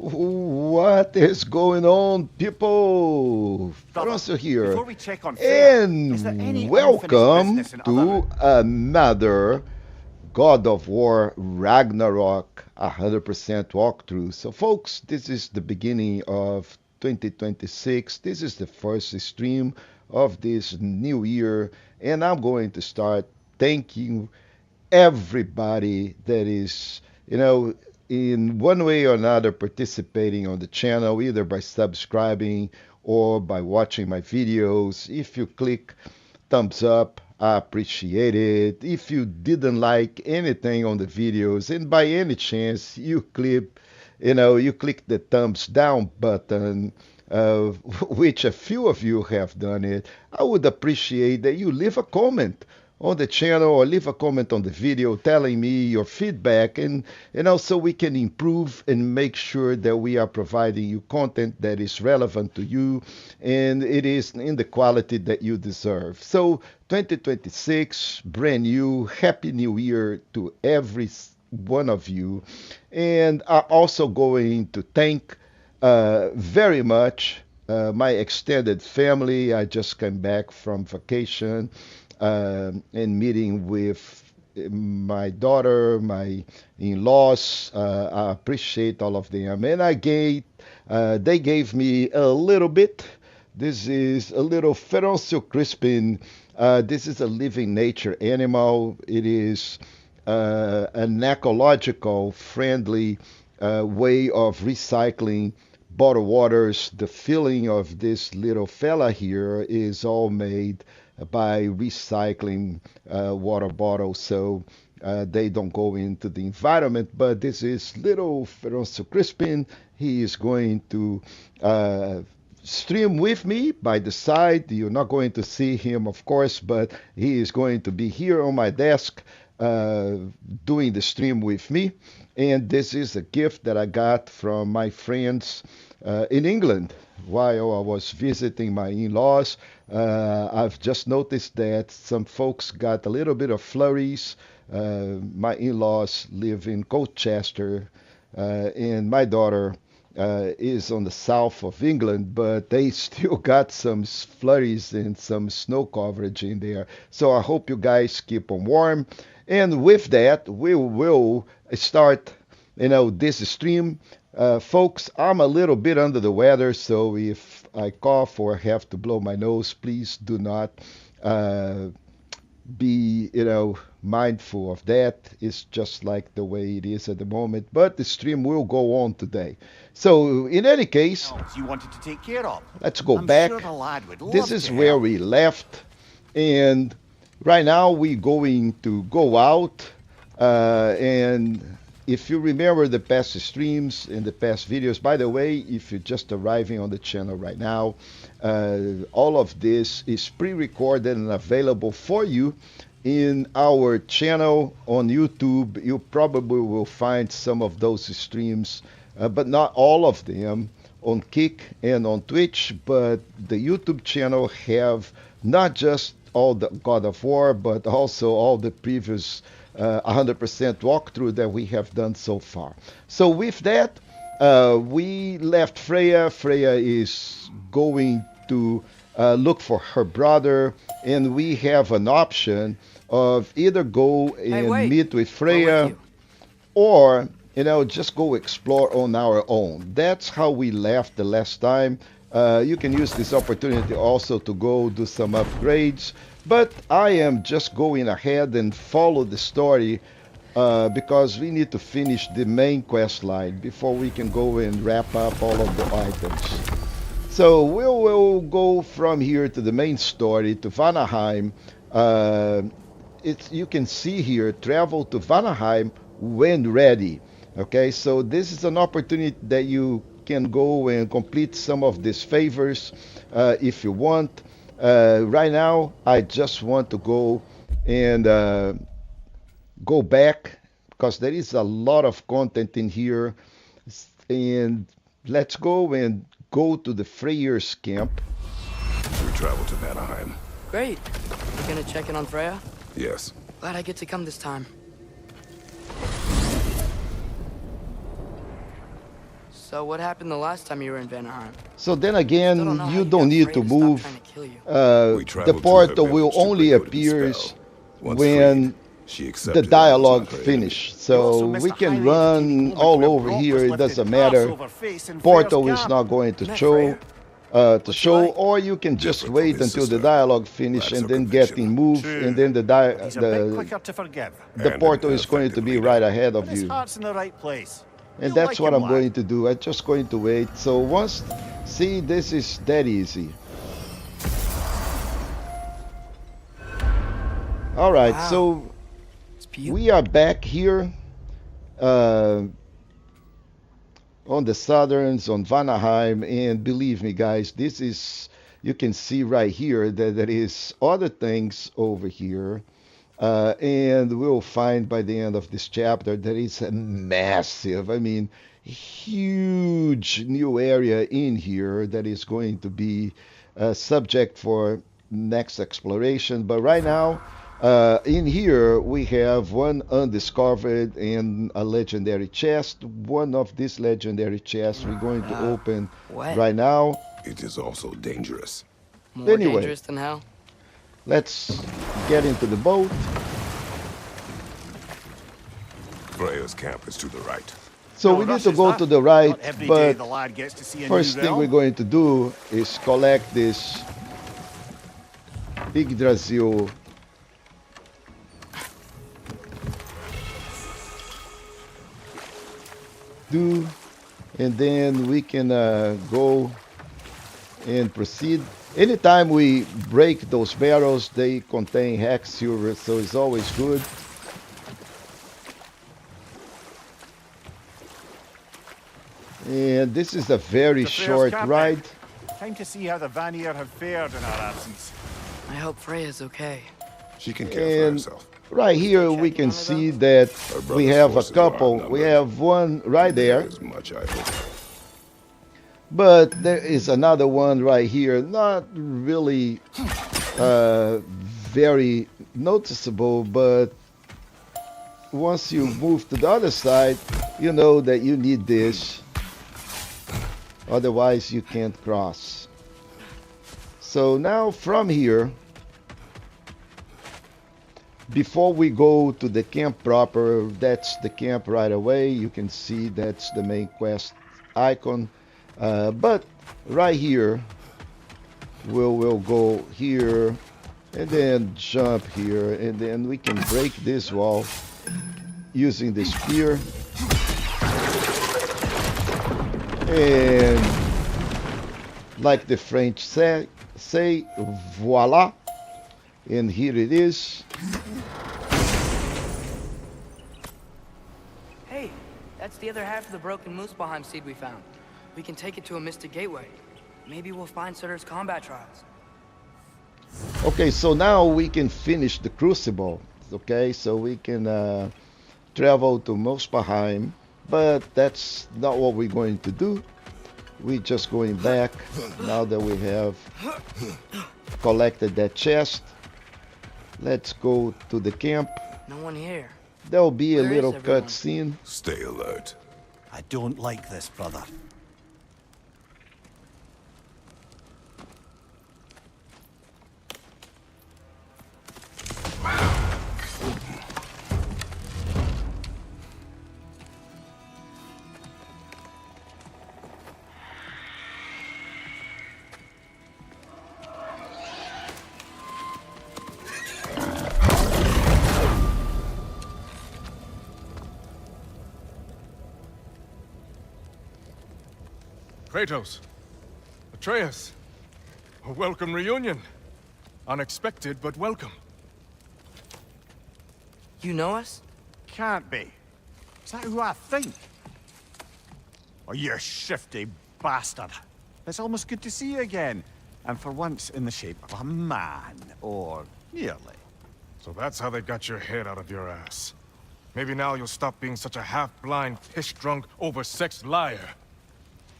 What is going on, people? Brother, Feroncio here, before we check on Freya, is there and any unfinished welcome business in other to another God of War Ragnarok 100% walkthrough. So, folks, this is the beginning of 2026. This is the first stream of this new year, and I'm going to start thanking everybody that is, in one way or another participating on the channel, either by subscribing or by watching my videos. If you click thumbs up, I appreciate it. If you didn't like anything on the videos and by any chance you click the thumbs down button, which a few of you have done it, I would appreciate that you leave a comment on the channel or leave a comment on the video telling me your feedback, and so we can improve and make sure that we are providing you content that is relevant to you and it is in the quality that you deserve. So 2026, brand new, happy new year to every one of you. And I'm also going to thank very much my extended family. I just came back from vacation and meeting with my daughter, my in-laws. I appreciate all of them, and they gave me a little bit. This is a little Feroncio crispin. This is a living nature animal. It is an ecological friendly way of recycling bottled waters. The filling of this little fella here is all made by recycling water bottles, so they don't go into the environment. But this is little Feroncio Crispin. He is going to stream with me by the side. You're not going to see him, of course, but he is going to be here on my desk doing the stream with me. And this is a gift that I got from my friends in England while I was visiting my in-laws. I've just noticed that some folks got a little bit of flurries. My in-laws live in Colchester, and my daughter is on the south of England, but they still got some flurries and some snow coverage in there. So I hope you guys keep on warm. And with that, we will start, this stream. Folks, I'm a little bit under the weather, so if I cough or have to blow my nose, please do not be, mindful of that. It's just like the way it is at the moment. But the stream will go on today. So in any case, you wanted to take care of? let's go I'm back. Sure the lad would This love is to where help. we left, and right now we're going to go out, and if you remember the past streams and the past videos, by the way, if you're just arriving on the channel right now, all of this is pre-recorded and available for you in our channel on YouTube. You probably will find some of those streams, but not all of them, on Kick and on Twitch. But the YouTube channel have not just all the God of War, but also all the previous 100% walkthrough that we have done so far. So with that, we left Freya. Freya is going to look for her brother, and we have an option of either go and meet with Freya or just go explore on our own. That's how we left the last time. You can use this opportunity also to go do some upgrades, but I am just going ahead and follow the story because we need to finish the main quest line before we can go and wrap up all of the items. So we will go from here to the main story, to Vanaheim. You can see here, travel to Vanaheim when ready. Okay, so this is an opportunity that you can go and complete some of these favors if you want. Right now, I just want to go and go back because there is a lot of content in here. And let's go to the Freyer's camp. We travel to Vanaheim. Great. You gonna check in on Freya? Yes. Glad I get to come this time. So what happened the last time you were in Vanaheim? So then Still again, don't know how you got don't need Freya to stop move. trying to kill you. We The traveled to her portal will village to only break Odin's appears spell. Once when freed, she the accepted that I was dialogue not her enemy. finished. You also So missed we a can highly entertaining run moment all where over Brock here. was It lifted doesn't arse matter. over face in Portal Freya's is gap. not going to You met show. Freya? To What's she show, like? or you can just Different from wait his until the sister. dialogue finish Lacks and her then get conviction. in move, True. and then But he's a bit the quicker to forgive. the And portal an is going to effective be leader. right ahead of And his you. heart's in the right place. And You'll that's like what him, I'm lad. going to do. I'm just going to wait. So once, see, this is that easy. All right, Wow. so It's beautiful. we are back here on the Southerns, on Vanaheim, and believe me, guys, this is, you can see right here that there is other things over here. And we'll find by the end of this chapter that it's a massive, I mean, huge new area in here that is going to be subject for next exploration. But right now, in here, we have one undiscovered and a legendary chest. One of these legendary chests we're going to open What? right now. It is also dangerous. More Anyway. dangerous than hell? Let's get into the boat. Freya's camp is to the right. So No we need rush, to is go that? to the right, Not every day but the lad gets to see a first new thing we're realm. going to do is collect this Yggdrasil do, and then we can go and proceed. Anytime we break those barrels, they contain hex silver, so it's always good. And this is a very The Freya's short camp, ride. then. Time to see how the Vanir have fared in our absence. I hope Freya's okay. She can care for And herself. right here we can see that we have a couple. We have one right there, As much, I hope. but there is another one right here, not really very noticeable, but once you move to the other side, you know that you need this. Otherwise, you can't cross. So now from here, before we go to the camp proper, that's the camp right away. You can see that's the main quest icon. But right here, we'll go here and then jump here, and then we can break this wall using the spear. And like the French say voila. And here it is. Hey, that's the other half of the broken Muspelheim seed we found. We can take it to a Mystic Gateway. Maybe we'll find Surtur's combat trials. Okay, so now we can finish the Crucible. Okay, so we can travel to Muspelheim, but that's not what we're going to do. We're just going back now that we have collected that chest. Let's go to the camp. No one here. There'll be a Where is little everyone? cutscene. Stay alert. I don't like this, brother. Kratos, Atreus, a welcome reunion. Unexpected, but welcome. You know us? Can't be. Is that who I think? Oh, you shifty bastard. It's almost good to see you again. And for once in the shape of a man, or nearly. So that's how they got your head out of your ass. Maybe now you'll stop being such a half-blind, piss-drunk, oversexed liar.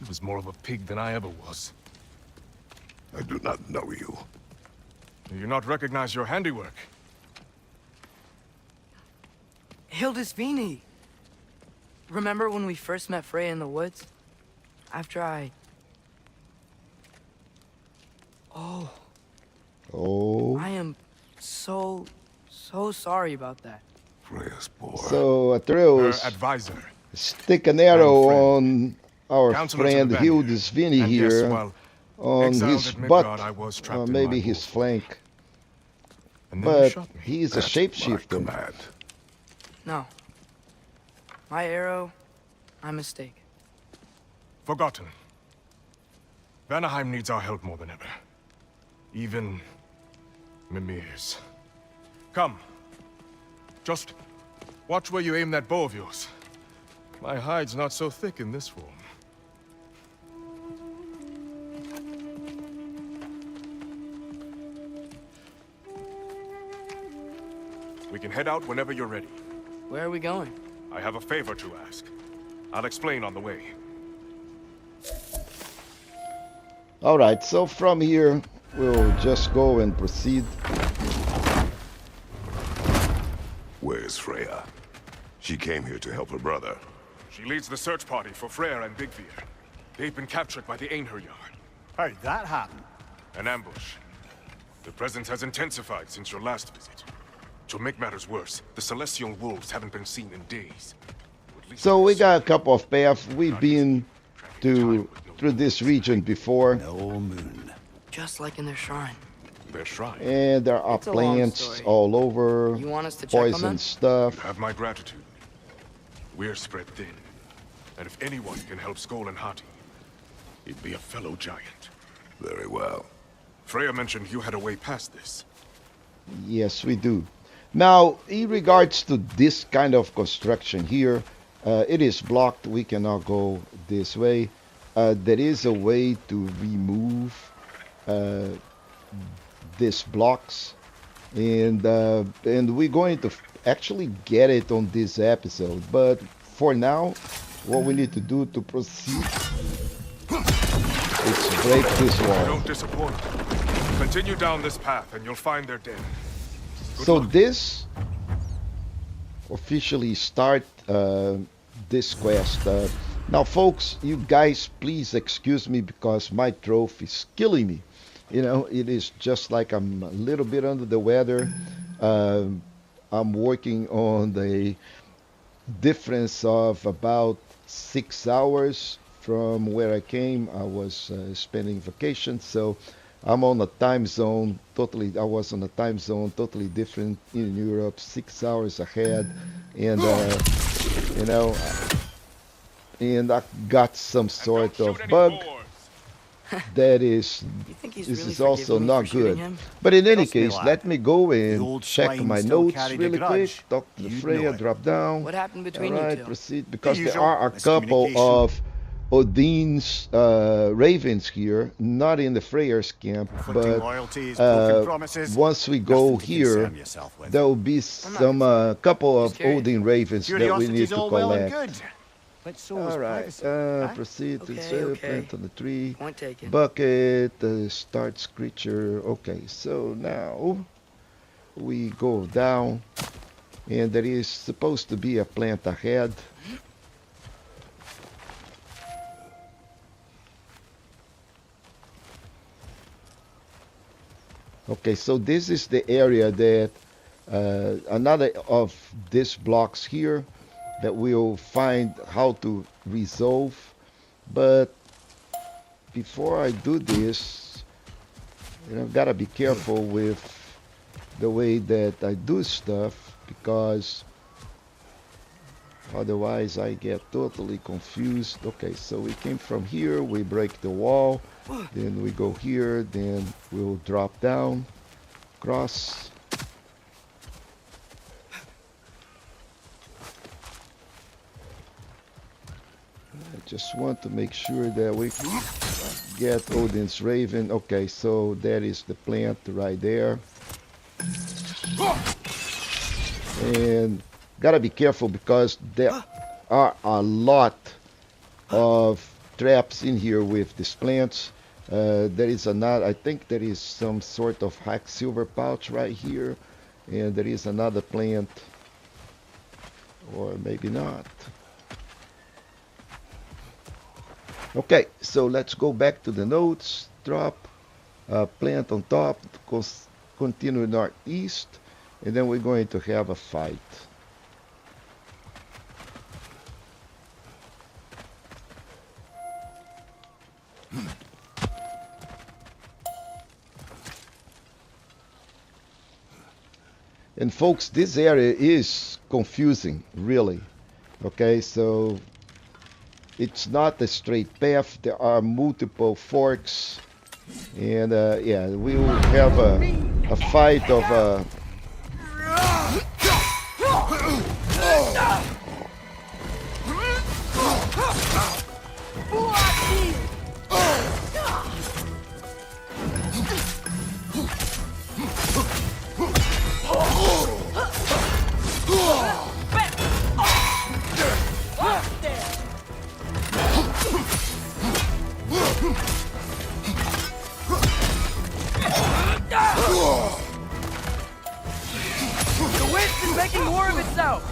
He was more of a pig than I ever was. I do not know you. Do you not recognize your handiwork? Hildisvini! Remember when we first met Freya in the woods? After I... Oh, Oh. I am so sorry about that. Freya's boy. So Her Atreus, advisor, stick an arrow friend. on our Counselor to friend the Vanir. Hildisvini And yes, here, while on exiled his at Midgard, butt, I was or trapped in maybe my his bull. flank. And then you But shot me. he's a At my shapeshifter. command. No. My arrow, my mistake. Forgotten. Vanaheim needs our help more than ever. Even Mimir's. Come. Just watch where you aim that bow of yours. My hide's not so thick in this form. We can head out whenever you're ready. Where are we going? I have a favor to ask. I'll explain on the way. Alright, so from here, we'll just go and proceed. Where's Freya? She came here to help her brother. She leads the search party for Freyr and Bigvir. They've been captured by the Einherjar. How'd that happen? An ambush. The presence has intensified since your last visit. To make matters worse, the Celestial Wolves haven't been seen in days. At least So we I got a couple of paths. We've been through this region before, No moon. Just like in their shrine. their shrine. and there are It's a long plants story. all over, You want us to check on poison them? You stuff. have my gratitude. We're spread thin. And if anyone can help Skoll and Hati, it'd be a fellow giant. Very well. Freya mentioned you had a way past this. Yes, we do. Now, in regards to this kind of construction here, it is blocked. We cannot go this way. There is a way to remove these blocks, and we're going to actually get it on this episode. But for now, what we need to do to proceed is break this wall. Don't disappoint. Continue down this path and you'll find their den. Good So luck. this officially start this quest. Now, folks, you guys, please excuse me because my throat is killing me. You know, it is just like I'm a little bit under the weather. I'm working on the difference of about 6 hours from where I came. I was spending vacation, so I'm on a time zone totally. I was on a time zone totally different in Europe, 6 hours ahead, and you know, and I got some sort of bug that is. You think he's This really is also forgiven me not for shooting good. him? But in any Trust me, case, lad. let me go The and old check swine my still notes carried a really quick. grudge. Talk to the You'd Freya, know it. drop down. What happened between All you right, two? proceed. Because there usual are a couple miscommunication. of Odin's ravens here, not in the Freyer's camp, Conflicting but loyalties, broken uh, promises. once we go Nothing to here, concern yourself with. there will be some couple of Just curious. Odin ravens that we Curiosity's need to all well and collect. good. But so is All right, privacy, huh? proceed to Okay, serpent okay. on the tree. Point taken. Bucket, starts creature. Okay, so now we go down, and there is supposed to be a plant ahead. Okay, so this is the area that another of these blocks here that we'll find how to resolve. But before I do this, you know, gotta be careful with the way that I do stuff, because otherwise I get totally confused. Okay, so we came from here, we break the wall, then we go here, then we'll drop down, cross. I just want to make sure that we get Odin's Raven. Okay, so that is the plant right there. And gotta be careful because there are a lot of traps in here with these plants. There is another, I think there is some sort of hack silver pouch right here, and there is another plant, or maybe not. Okay, so let's go back to the notes. Drop, plant on top, continue northeast, and then we're going to have a fight. And folks, this area is confusing, really. Okay, so it's not a straight path. There are multiple forks, and yeah, we will have a fight of The wind is making more of itself!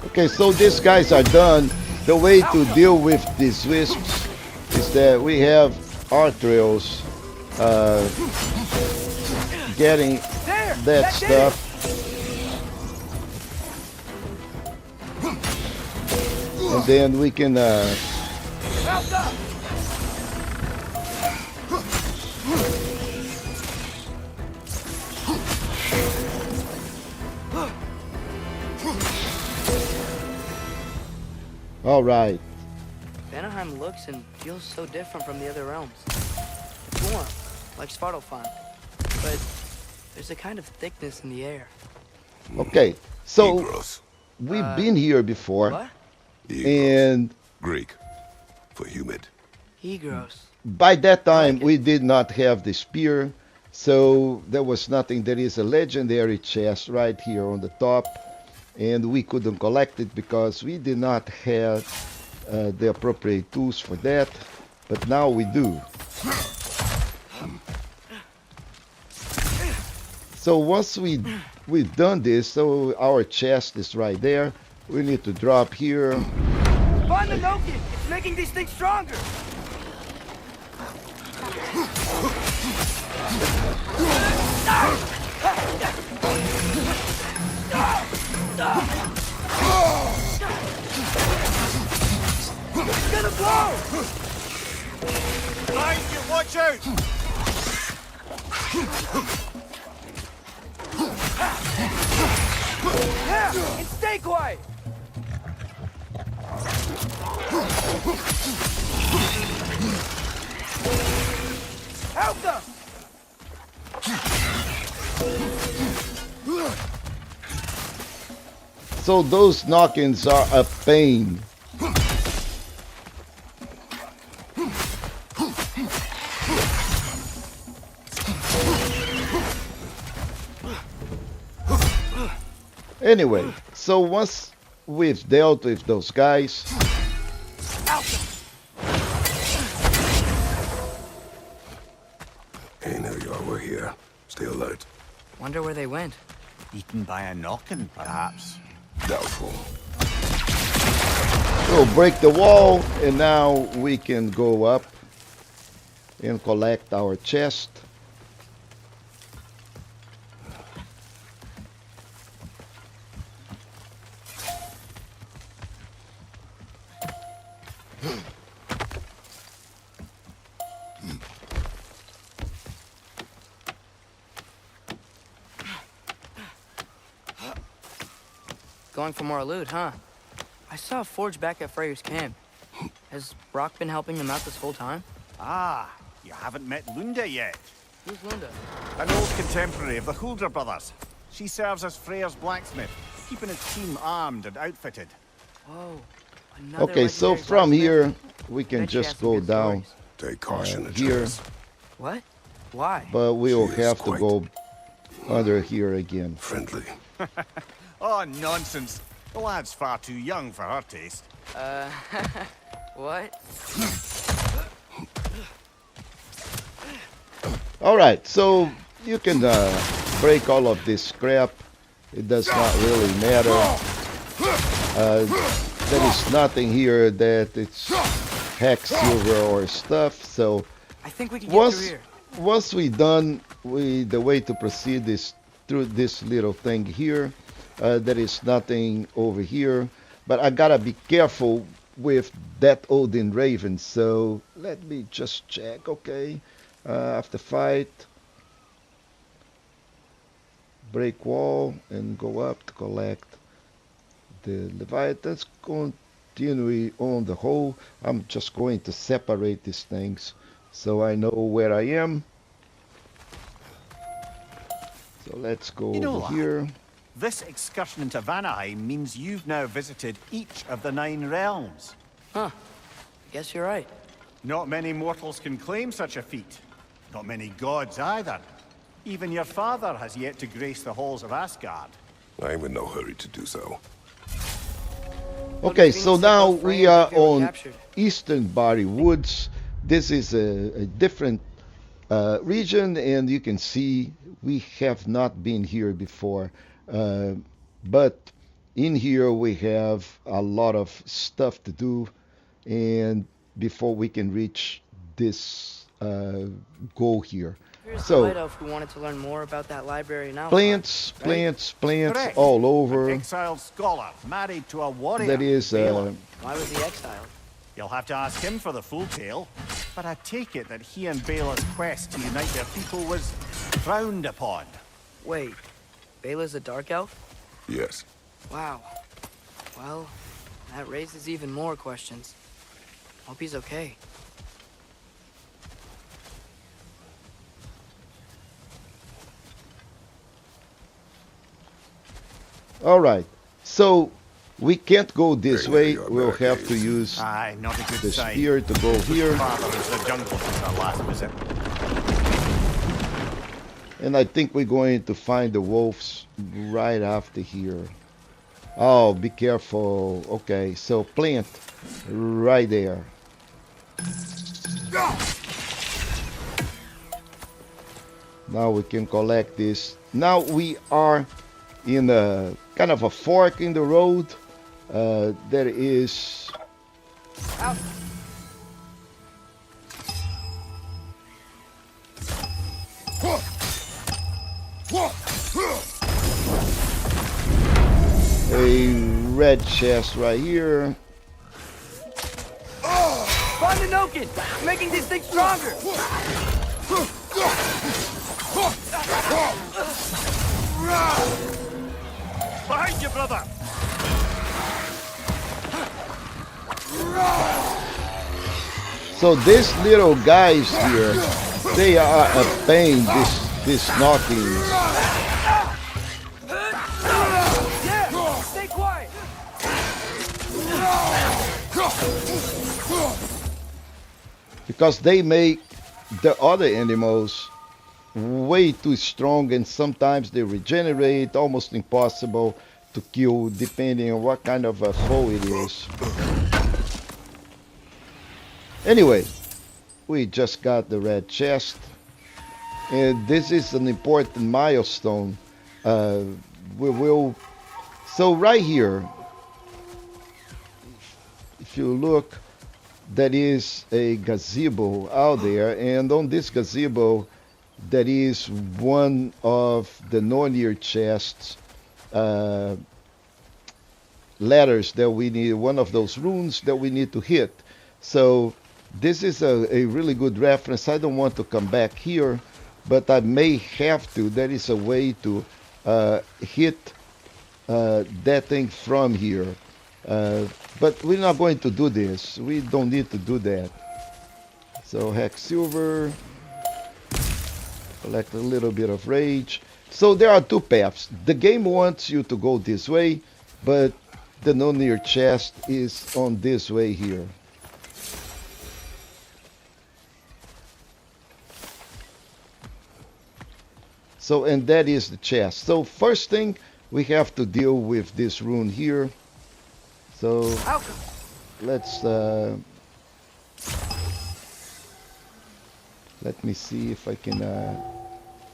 Okay, so these guys are done. The way to deal with these wisps is that we have Atreus getting that stuff. And then we can all right. Vanaheim looks and feels so different from the other realms. It's warm, like Svartalfheim, but there's a kind of thickness in the air. Okay, so Egros. we've been here before, What? Egros. and Greek. For humid. Egros. by that time we did not have the spear, so there was nothing. There is a legendary chest right here on the top, and we couldn't collect it because we did not have the appropriate tools for that, but now we do. So once we've done this, so our chest is right there. We need to drop here. Find the Nokin! It's making these things stronger! It's gonna blow! Behind you, watch out! Yeah! And stay quiet! Help them! So those knock-ins are a pain. Anyway, so once we've dealt with those guys, Hey, now you are. We're here. Stay alert. Wonder where they went. Eaten by a knocking, perhaps. Doubtful. we'll break the wall, and now we can go up and collect our chest. Going for more loot, huh? I saw a forge back at Freyr's camp. Has Brock been helping them out this whole time? Ah, you haven't met Lunda yet. Who's Lunda? An old contemporary of the Hulder brothers. She serves as Freyr's blacksmith, keeping his team armed and outfitted. Whoa. Another Okay, so legendary from blacksmith? here we can Bet she has just some go good down stories. Take caution, here, Atreus. What? Why? but we will She is have to quite- go under here again. Friendly. Oh, nonsense. The lad's far too young for her taste. What? All right, so you can break all of this scrap. It does not really matter. There is nothing here that it's hack silver or stuff. So I think we can get through here. once we done, the way to proceed is through this little thing here. There is nothing over here, but I gotta be careful with that Odin Raven. So let me just check. Okay, after fight, break wall and go up to collect the Leviathans. Continue on the hole. I'm just going to separate these things so I know where I am. So let's go You know, over here. This excursion into Vanaheim means you've now visited each of the 9 realms. Huh. I guess you're right. Not many mortals can claim such a feat. Not many gods either. Even your father has yet to grace the halls of Asgard. I'm in no hurry to do so. Okay, so now we are on captured. Eastern Barry Woods. This is a different region, and you can see we have not been here before. But in here we have a lot of stuff to do, and before we can reach this goal here. Here's the So White Elf who wanted to learn more about that library now. plants Correct. all An over. exiled scholar married to a warrior. That is Balin. Why was he exiled? You'll have to ask him for the full tale, but I take it that he and Bela's quest to unite their people was frowned upon. Wait, Bela's a dark elf? Yes. Wow. Well, that raises even more questions. Hope he's okay. All right, so we can't go this way. Very good, We'll have to Americans. use Aye, not a good the sign. spear to go here. Father is the jungle since our last visit. And I think we're going to find the wolves right after here. Oh, be careful. Okay, so plant right there. Now we can collect this. Now we are in a kind of a fork in the road. There is Out. a red chest right here. Find the Nokin! Making these things stronger! Behind you, brother! So these little guys here, they are a pain, this knockings. Yeah! Stay quiet! Because they make the other animals way too strong, and sometimes they regenerate, almost impossible to kill depending on what kind of a foe it is. Anyway, we just got the red chest, and this is an important milestone. We will, so right here, if you look, there is a gazebo out there, and on this gazebo there is one of the Nornir chests letters that we need, one of those runes that we need to hit. So this is a really good reference. I don't want to come back here, but I may have to. There is a way to hit that thing from here. But we're not going to do this. We don't need to do that. So hex silver, collect a little bit of rage. So there are two paths. The game wants you to go this way, but the Nornir chest is on this way here. So, and that is the chest. So first thing, we have to deal with this rune here. So let's Let me see if I can,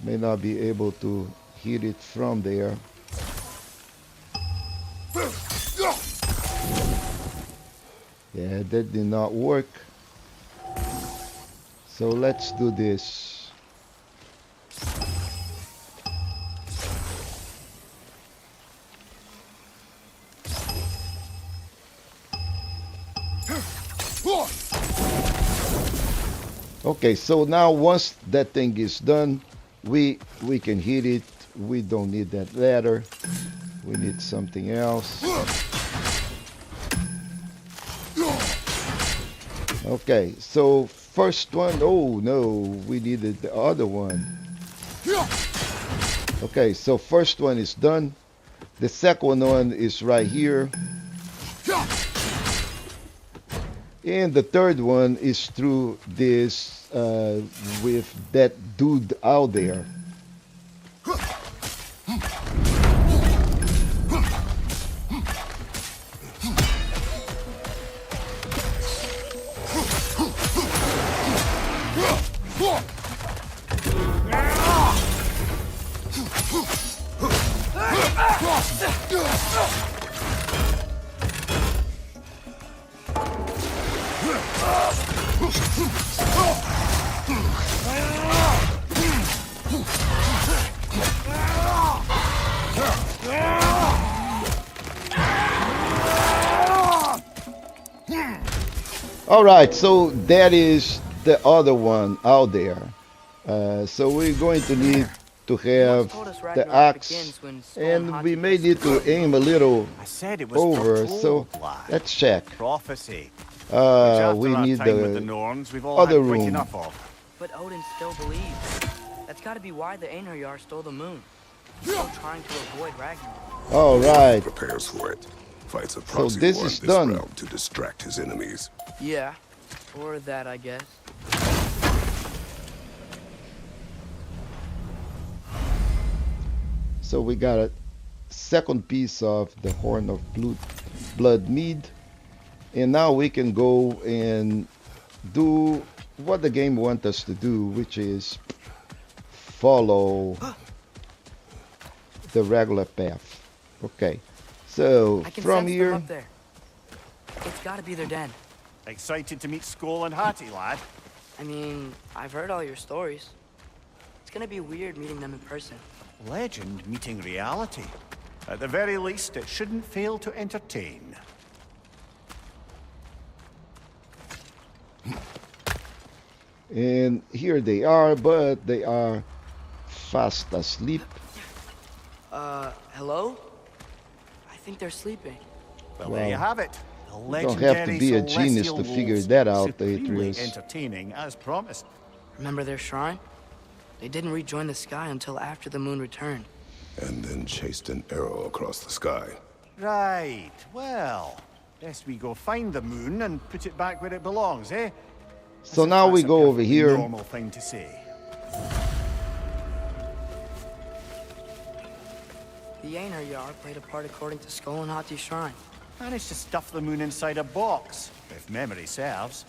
may not be able to hit it from there. Yeah, that did not work. So let's do this. Okay, so now once that thing is done, we can hit it. We don't need that ladder. We need something else. Okay, so first one, oh no, we needed the other one. Okay, so first one is done. The second one is right here. And the third one is through this with that dude out there. All right, so that is the other one out there. So we're going to need to have the axe, and we may need to aim a little I said it was over. foretold, So lad. let's check. Prophecy. Which after We our need time with the the Norns, we've all other had quite room. enough of. But Odin still believes. That's got to be why the Einherjar stole the moon. He's still trying to avoid Ragnarok. All right. Prepares for it. Fights a So proxy this war is in this done. realm to distract his enemies. Yeah, or that, I guess. So we got a second piece of the horn of blood mead, and now we can go and do what the game wants us to do, which is follow the regular path. Okay, so I can from sense here, them up there. It's got to be their den. Excited to meet Skoll and Hattie, lad? I mean, I've heard all your stories. It's gonna be weird meeting them in person. Legend meeting reality. At the very least, it shouldn't fail to entertain. and here they are, but they are fast asleep. Hello? I think they're sleeping. Well, there you have it. The You don't have to legendary be a genius celestial to figure wolves. that out, Supremely Atreus. entertaining, as promised. Remember their shrine? They didn't rejoin the sky until after the moon returned. And then chased an arrow across the sky. Right. Well, best we go find the moon and put it back where it belongs, eh? So As if now we that's a go over perfectly here. Normal thing to say. The Einherjar played a part according to Skoll and Hati's shrine. Managed to stuff the moon inside a box, if memory serves.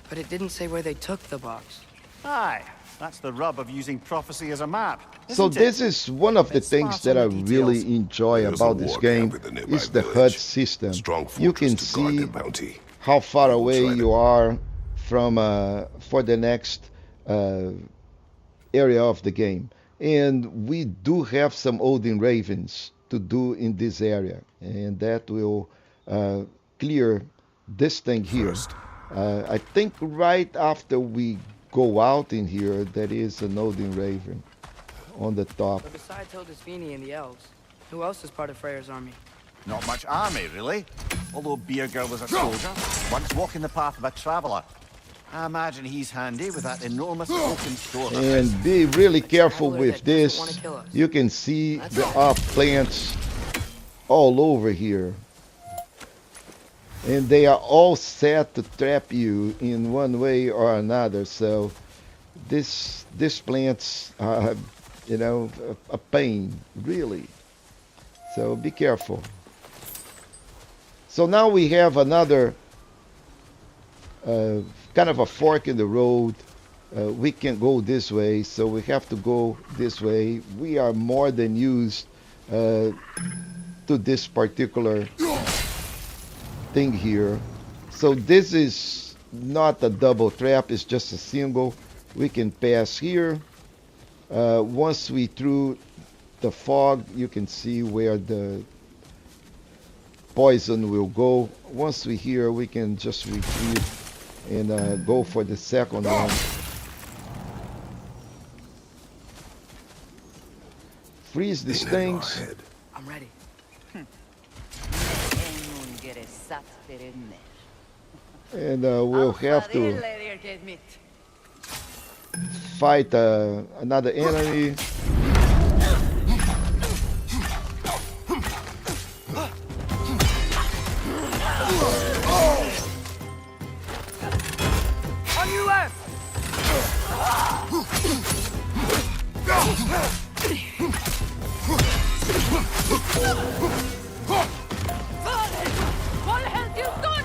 But it didn't say where they took the box. Aye, that's the rub of using prophecy as a map. So isn't this it? is one of the Let's things sparse that I on the really details. enjoy There's a about this war game camp in the nearby is the HUD village. system. Strong You can fortress to guard see their bounty. how far I will away try you to- are from for the next area of the game. And we do have some Odin Ravens to do in this area, and that will clear this thing here. First. I think right after we go out in here, there is an Odin Raven on the top. But besides Hildisvini and the elves, who else is part of Freyr's army? Not much army, really. Although Beerger was a soldier, once walking the path of a traveller. I imagine he's handy with that enormous oaken sword. of his. And be really careful traveler with that doesn't wanna this. kill us. You can see That's the all. off plants all over here. And they are all set to trap you in one way or another. So these plants are, you know, a pain, really. So be careful. So now we have another kind of a fork in the road we can go this way, so we have to go this way. We are more than used to this particular thing here. So this is not a double trap, it's just a single. We can pass here. Once we through the fog, you can see where the poison will go. Once we here, we can just retreat and go for the second one. Freeze these things. I'm ready. And we'll have to fight another enemy. On your left! What have you done?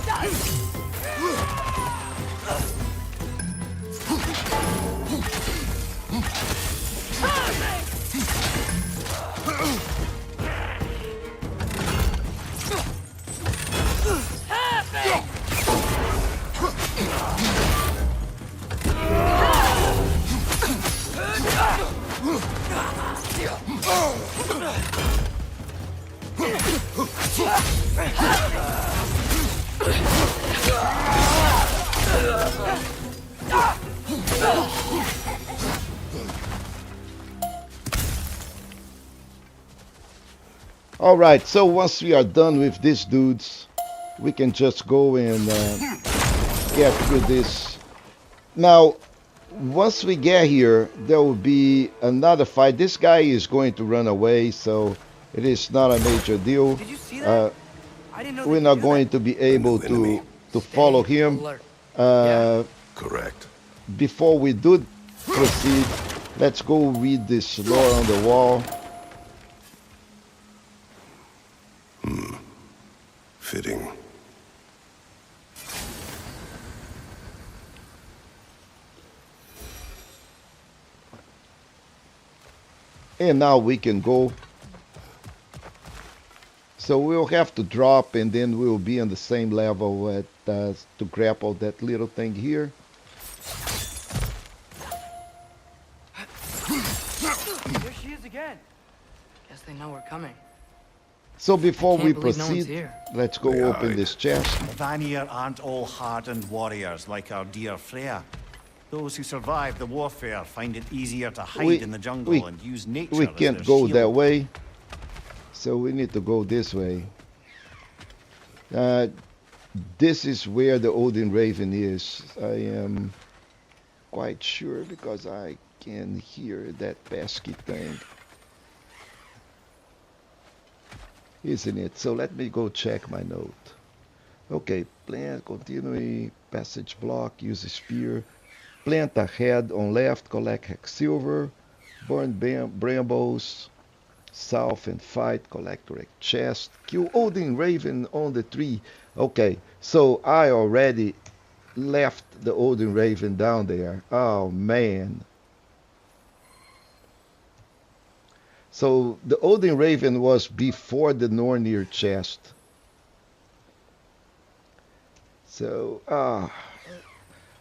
All right, so once we are done with these dudes, we can just go and get through this. Now, once we get here, there will be another fight. This guy is going to run away, so it is not a major deal. Did you see that? I didn't know We're not going to be able to follow him. Correct. Before we do proceed, let's go read this lore on the wall. Fitting. And now we can go. So we'll have to drop and then we'll be on the same level at, to grapple that little thing here. There she is again. Guess they know we're coming. So before we Can't believe no one's proceed, here. let's go open this chest. Vanir aren't all hardened warriors like our dear Freya. Those who survive the warfare find it easier to hide in the jungle and use nature We as can't their go shield. that way. So we need to go this way. This is where the Odin Raven is. I am quite sure because I can hear that pesky thing. Isn't it? So let me go check my note. Okay, plant, continue, passage block, use a spear. Plant ahead on left, collect hex silver. Burn brambles. South and fight, collect correct chest. Kill Odin Raven on the tree. Okay, so I already left the Odin Raven down there. Oh man. So the Odin Raven was before the Nornir chest. So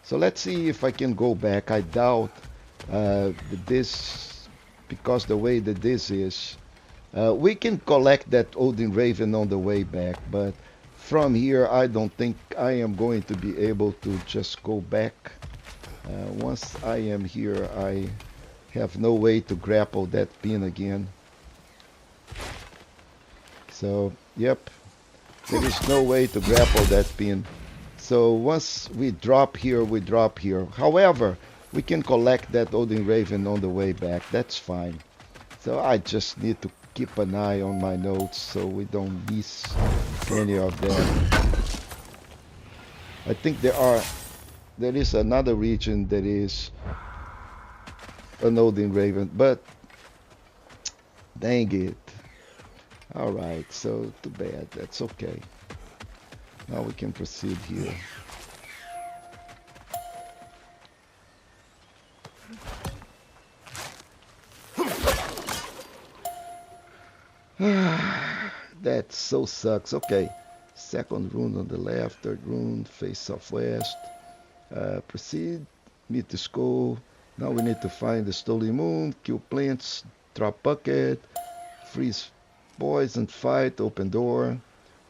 so let's see if I can go back. I doubt this, because the way that this is, we can collect that Odin Raven on the way back, but from here I don't think I am going to be able to just go back. Once I am here, I have no way to grapple that pin again. So, yep, there is no way to grapple that pin. So once we drop here, we drop here. However, we can collect that Odin Raven on the way back. That's fine. So I just need to keep an eye on my notes so we don't miss any of them. I think there is another region that is an Odin Raven, but dang it. Alright, so too bad. That's okay. Now we can proceed here. That so sucks. Okay. Second rune on the left, third rune, face southwest. Proceed, meet the skull. Now we need to find the stolen moon, kill plants, drop bucket, freeze poison, fight, open door.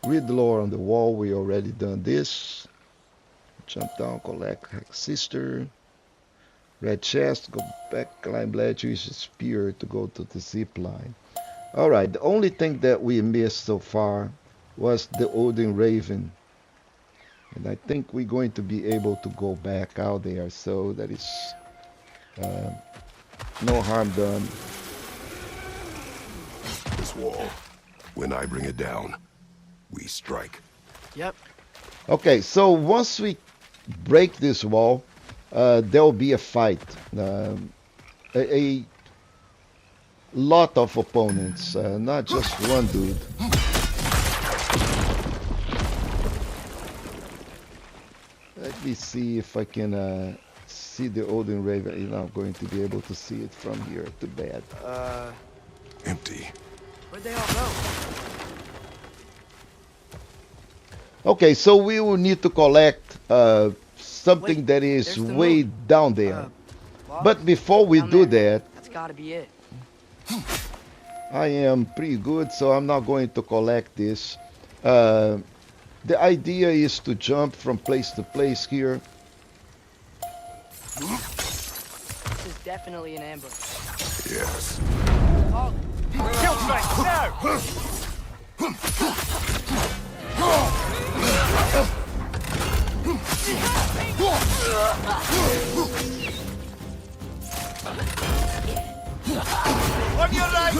Read the lore on the wall, we already done this. Jump down, collect Hex Sister. Red chest, go back, climb ledge, use a spear to go to the zip line. Alright, the only thing that we missed so far was the Odin Raven. And I think we're going to be able to go back out there, so that is no harm done. This wall. When I bring it down, we strike. Yep. Okay, so once we break this wall, there will be a fight. A lot of opponents, not just one dude. Let me see if I can see the Odin Raven. You're not going to be able to see it from here. Too bad. Empty. Where'd they all go? Okay, so we will need to collect something Wait, that is there's the way moon. down there. Logs? But before we Down do there. that, That's gotta be it. I am pretty good, so I'm not going to collect this. The idea is to jump from place to place here. This is definitely an ambush. Yes. Call it. Kill thing, now! On your right!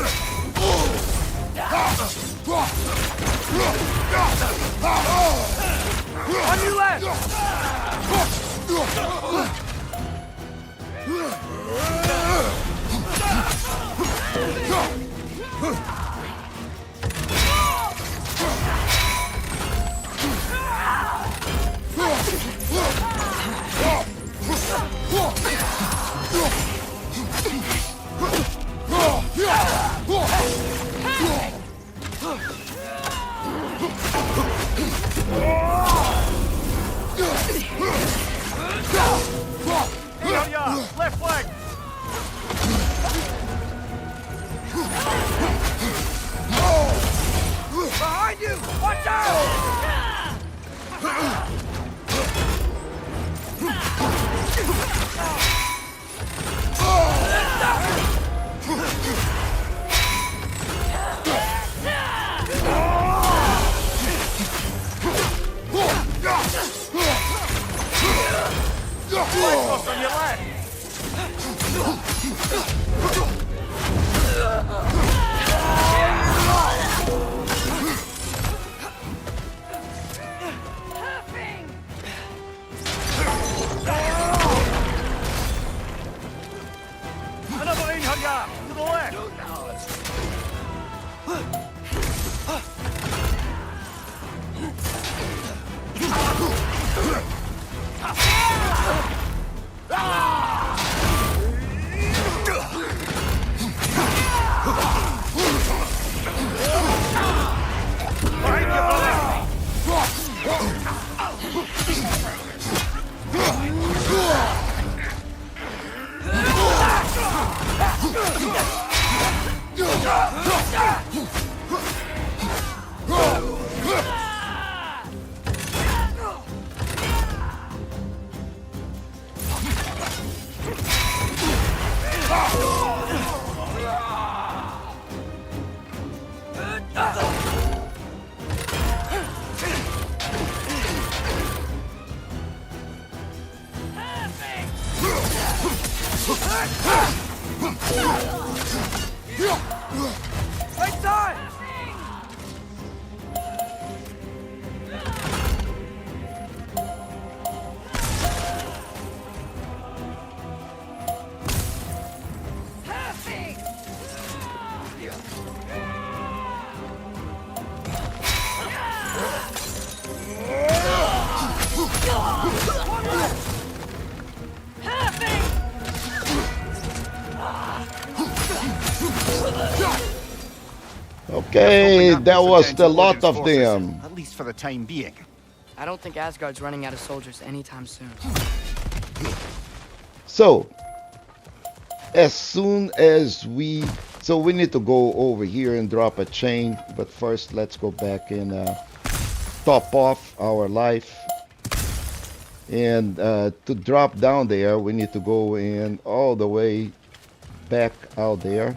On your left! Hey, on your left leg! Behind you! Watch out! Cyclops on your left! Another in, Hunter! To the left! Behind you, brother! Right side! Okay, You're that helping was us the contend lot Odin's of forces, them. at least for the time being. I don't think Asgard's running out of soldiers anytime soon. So, as soon as we need to go over here and drop a chain, but first let's go back and top off our life. And to drop down there, we need to go in all the way back out there.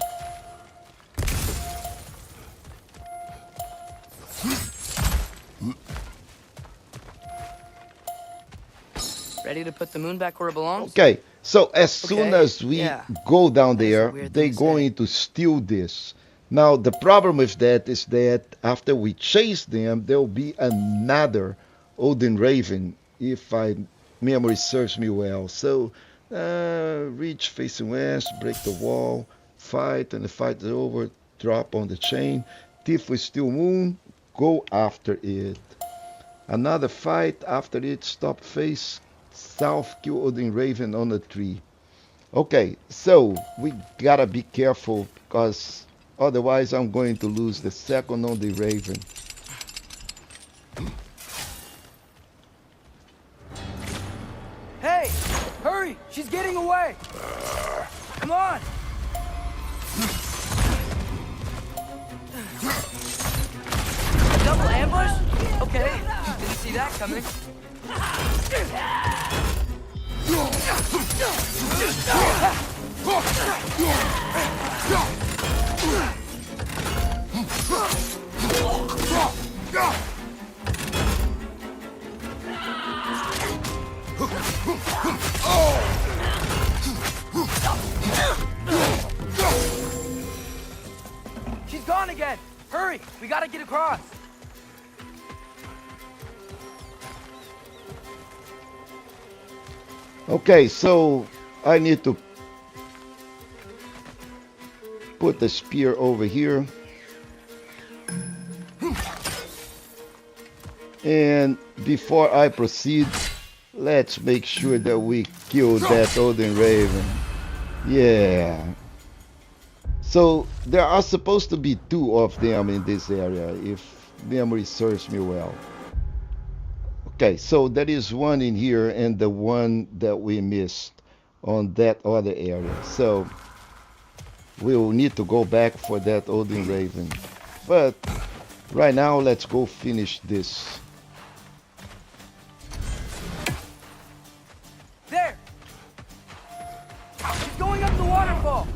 Ready to put the moon back where it belongs? Okay, so as soon Okay, as we yeah. go down That is a there, weird they're thing to say. going to steal this. Now, the problem with that is that after we chase them, there will be another Odin Raven, if my memory serves me well. So, reach facing west, break the wall, fight, and the fight is over, drop on the chain. Thief with steel moon, go after it. Another fight, after it, stop face, south, kill Odin Raven on a tree. Okay, so we gotta be careful because otherwise I'm going to lose the second on the Raven. Hey! Hurry! She's getting away! Come on! A double ambush? Okay, didn't see that coming. She's gone again! Hurry! We gotta get across! Okay, so I need to put the spear over here. And before I proceed, let's make sure that we kill that Odin Raven. Yeah. So there are supposed to be two of them in this area, if memory serves me well. Okay, so there is one in here and the one that we missed on that other area. So we'll need to go back for that Odin Raven. But right now, let's go finish this. There! She's going up the waterfall!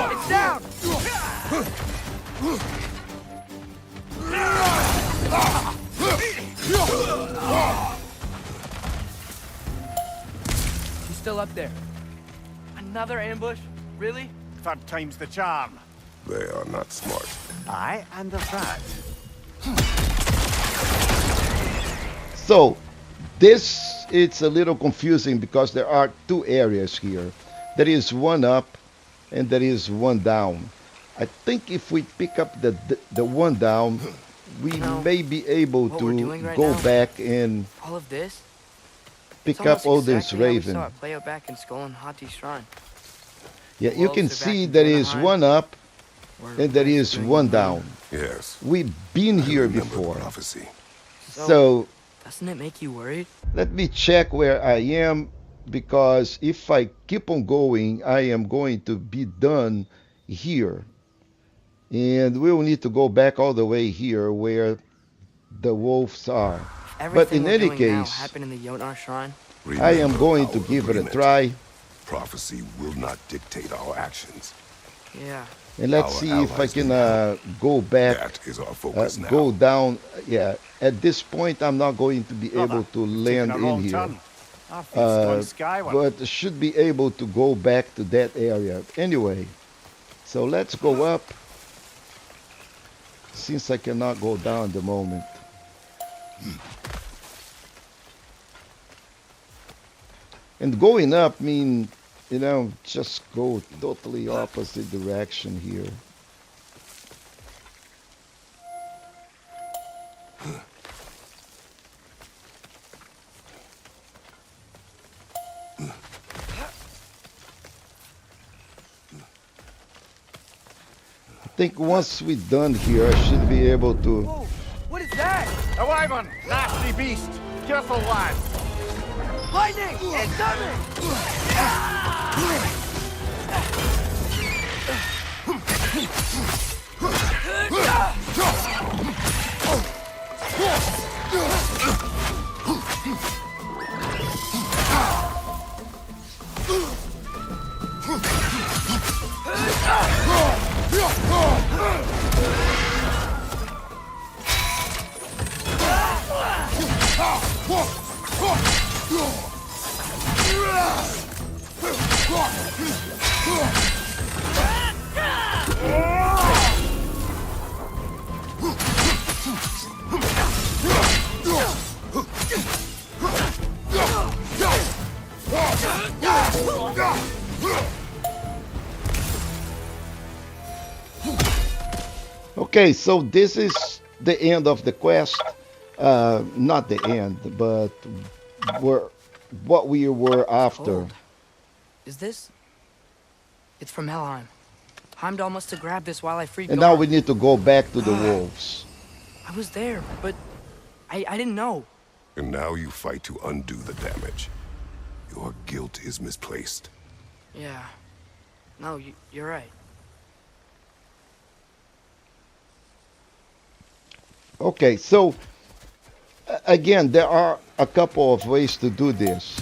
It's down! She's still up there. Another ambush? Really? Third time's the charm. They are not smart. Aye, and of that. So this it's a little confusing because there are two areas here. There is one up and there is one down. I think if we pick up the one down, we No. may be able What to we're doing right go now? back and All of this? pick It's up almost Odin's exactly how we Raven. saw it play out back in Skull and Hati's shrine. Yeah, you Wolves can are back see in there is Vanaheim. one up We're and there back is doing one the down. moon. Yes. We've been I here remember the before. prophecy. So Doesn't it make you worried? let me check where I am because if I keep on going, I am going to be done here. And we will need to go back all the way here where the wolves are. But Everything in we're any doing now case, happened in the Jotnar shrine. I am Remember going to our give it a agreement. try. Prophecy will not dictate our actions. Yeah. And let's Our see if I allies can need help. go back, That is our focus now. go down. Yeah, at this point, I'm not going to be able to land Taking a in wrong here. turn. Our feet's gone skyward. But should be able to go back to that area. Anyway, so let's go up. Since I cannot go down at the moment. And going up mean, you know, just go totally opposite direction here. think once we're done here, I should be able to. Whoa, what is that? A wyvern! Nasty beast! Careful, lad! Lightning! Incoming! Okay, so this is the end of the quest. Not the end, but we're, what we were after. Hold. Is this? It's from Helheim. Heimdall must have grabbed this while I freed And now Garth. we need to go back to the wolves. I was there, but I didn't know. And now you fight to undo the damage. Your guilt is misplaced. Yeah. No, you're right. Okay, so again, there are a couple of ways to do this.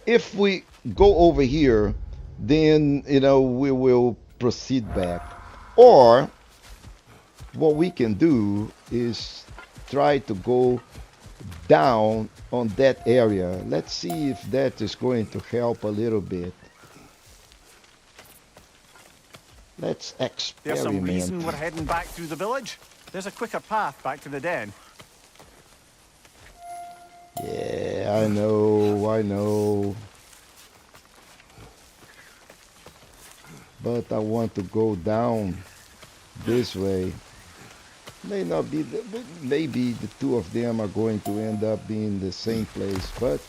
If we go over here, then we will proceed back. Or what we can do is try to go down on that area. Let's see if that is going to help a little bit. Let's There's some reason experiment. we're heading back through the village. There's a quicker path back to the den. Yeah, I know. But I want to go down this way. May not be, maybe the two of them are going to end up being the same place, but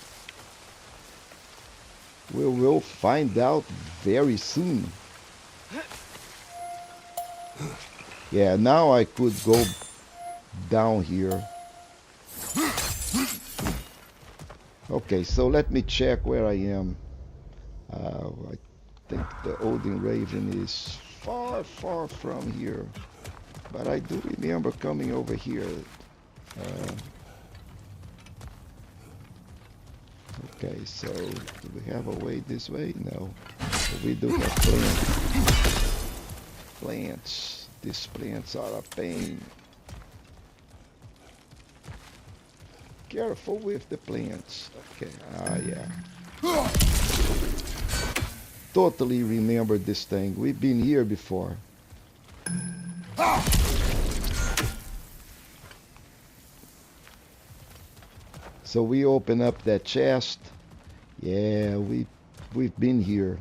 we will find out very soon. Yeah, now I could go down here. Okay, so let me check where I am. I think the Odin Raven is far from here. But I do remember coming over here. Okay, so do we have a way this way? No. But we do have plants. Plants. These plants are a pain. Careful with the plants. Okay, yeah. Totally remember this thing. We've been here before. So we open up that chest. Yeah, we've been here.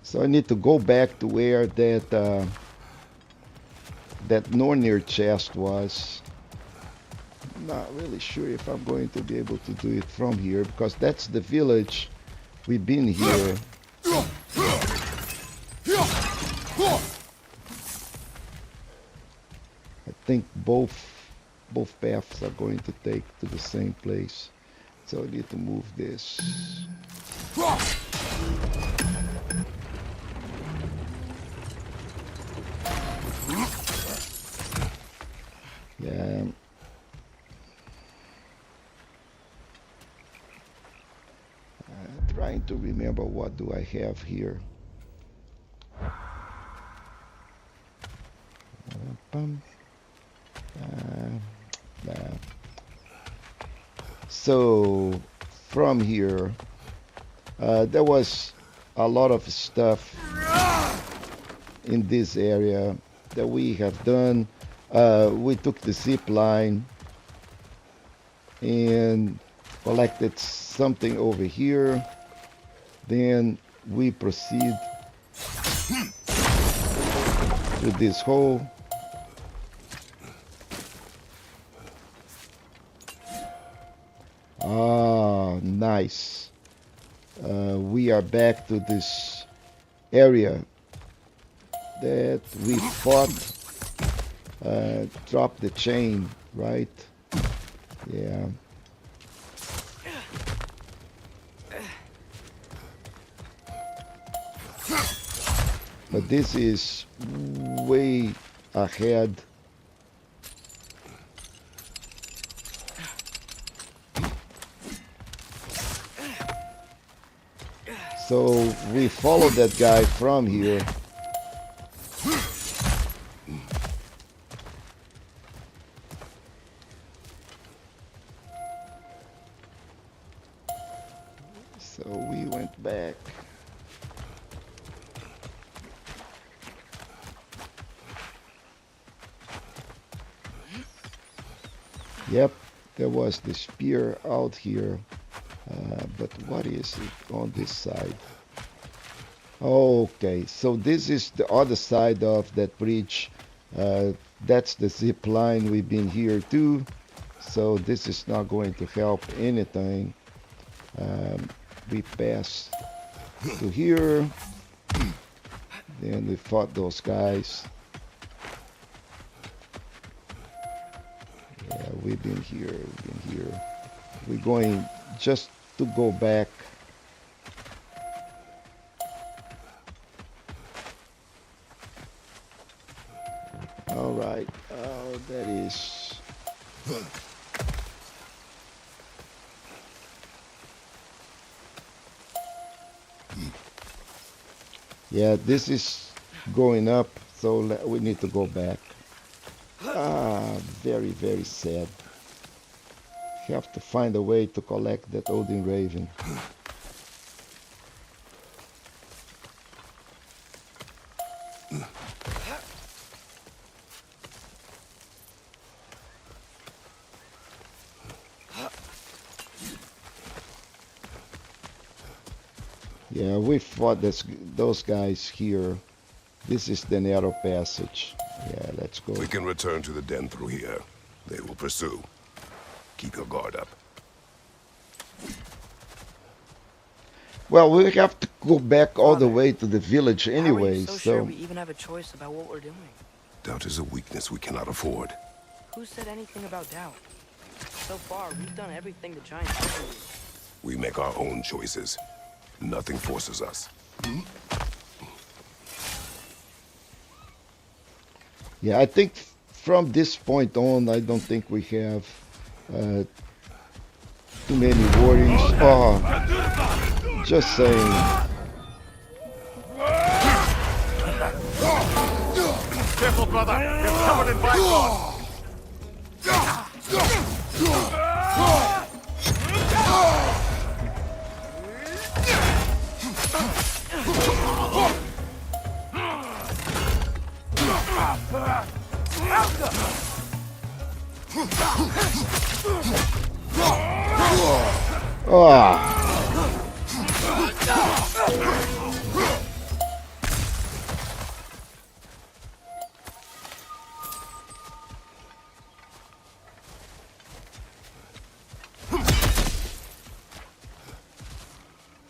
So I need to go back to where that Nornir chest was. Not really sure if I'm going to be able to do it from here, because that's the village. We've been here. I think both paths are going to take to the same place. So I need to move this. Yeah. Trying to remember what do I have here. So from here, there was a lot of stuff in this area that we have done. We took the zip line and collected something over here. Then we proceed to this hole. Ah, nice. We are back to this area that we fought. Drop the chain, right? Yeah. But this is way ahead. So we follow that guy from here. So we went back. Yep, there was the spear out here. But what is it on this side? Okay, so this is the other side of that bridge. That's the zip line. We've been here too. So this is not going to help anything. We passed to here. Then we fought those guys. Yeah, we've been here. We've been here. We're going just to go back. All right. Oh, that is. Yeah, this is going up, so we need to go back. Ah, very, very sad. Have to find a way to collect that Odin Raven. Yeah, we fought those guys here. This is the narrow passage. Yeah, let's go. We can return to the den through here. They will pursue. Keep your guard up. Well, we have to go back all the way to the village anyway, How are you so sure we even have a choice about what we're doing? Doubt is a weakness we cannot afford. Who said anything about doubt? So far, we've done everything the Giants told us. We make our own choices. Nothing forces us. Yeah, I think from this point on, I don't think we have too many worries. Oh, just saying. Careful, brother. You're covered in black. Ah.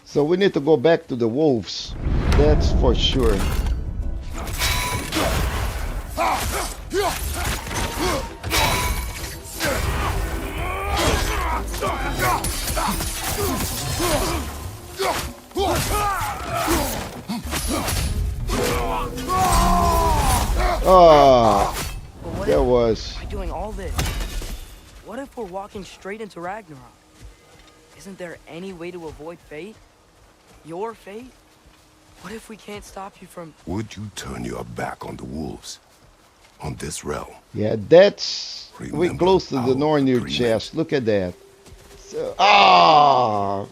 So we need to go back to the wolves. That's for sure. Ah, there was. By doing all this, what if we're walking straight into Ragnarok? Isn't there any way to avoid fate? Your fate? What if we can't stop you from... Would you turn your back on the wolves? On this realm? Yeah, that's... We're Remember close to the our Nornir agreement. chest. Look at that. So, ah,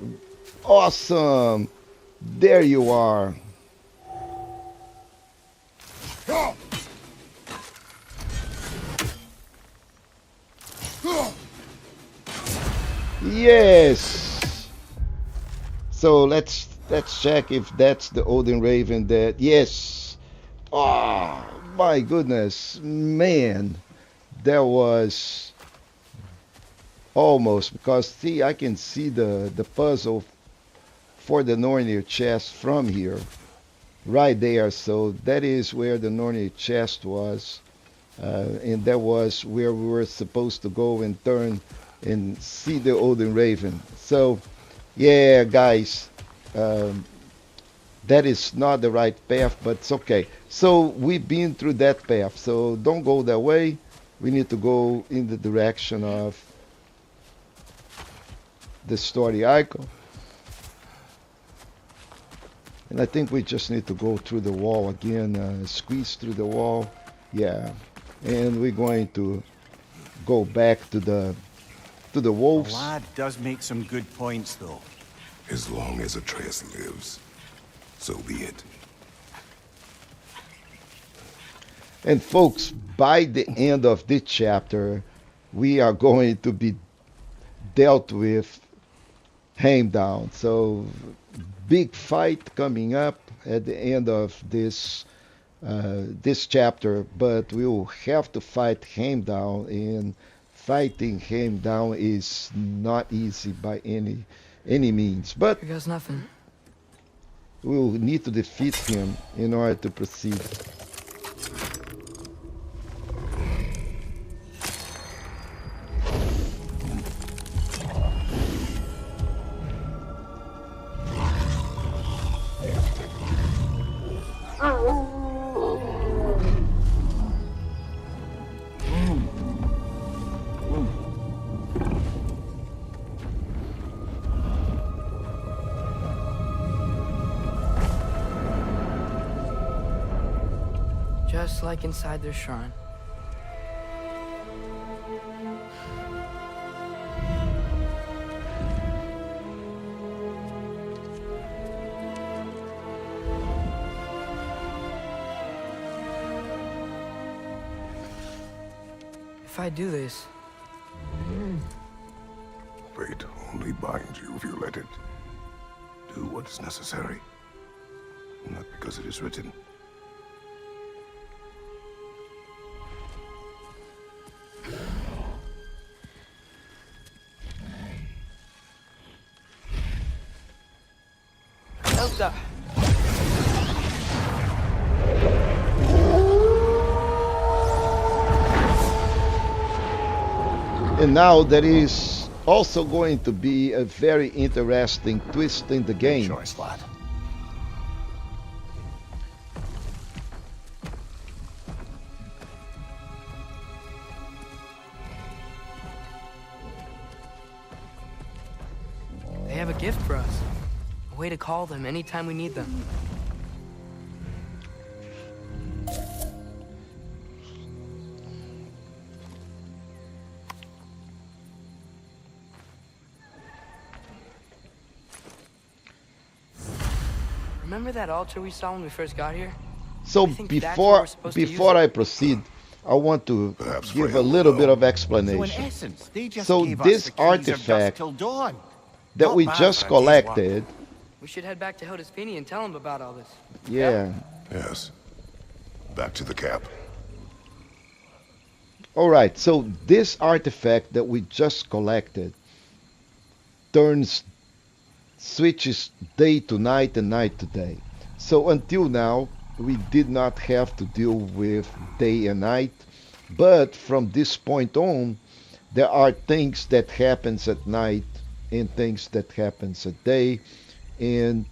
awesome. There you are. Yes. So let's check if that's the Odin Raven that yes. Oh my goodness, man, that was almost because see I can see the puzzle for the Nornir chest from here, right there. So that is where the Nornir chest was, and that was where we were supposed to go and turn and see the Odin Raven. So yeah, guys, um, that is not the right path, but it's okay. So we've been through that path, so don't go that way. We need to go in the direction of the story icon. And I think we just need to go through the wall again, squeeze through the wall. Yeah. And we're going to go back to the The wolves. lad does make some good points, though. As long as Atreus lives, so be it. And folks, by the end of this chapter, we are going to be dealt with Heimdall. So big fight coming up at the end of this chapter, but we will have to fight Heimdall, and fighting Heimdall is not easy by any means. But Here goes nothing. we will need to defeat him in order to proceed. Just like inside their shrine. If I do this, Fate only binds you if you let it. Do what is necessary. Not because it is written. Elsa! And now there is also going to be a very interesting twist in the Good game. choice, lad. They have a gift for us. A way to call them anytime we need them. Remember that altar we saw when we first got here? So I think that's where we're supposed to use before it. I proceed, I want to Perhaps give Freya a little will bit know. of So in explanation. essence, they just So gave this us the keys of artifact dusk till dawn. that Not we bad just for a day's work. collected, We should head back to Hildesfini and tell him about all this. yeah. Yes. Back to the camp. All right, so this artifact that we just collected switches day to night and night to day. So until now, we did not have to deal with day and night, but from this point on, there are things that happens at night and things that happens at day, and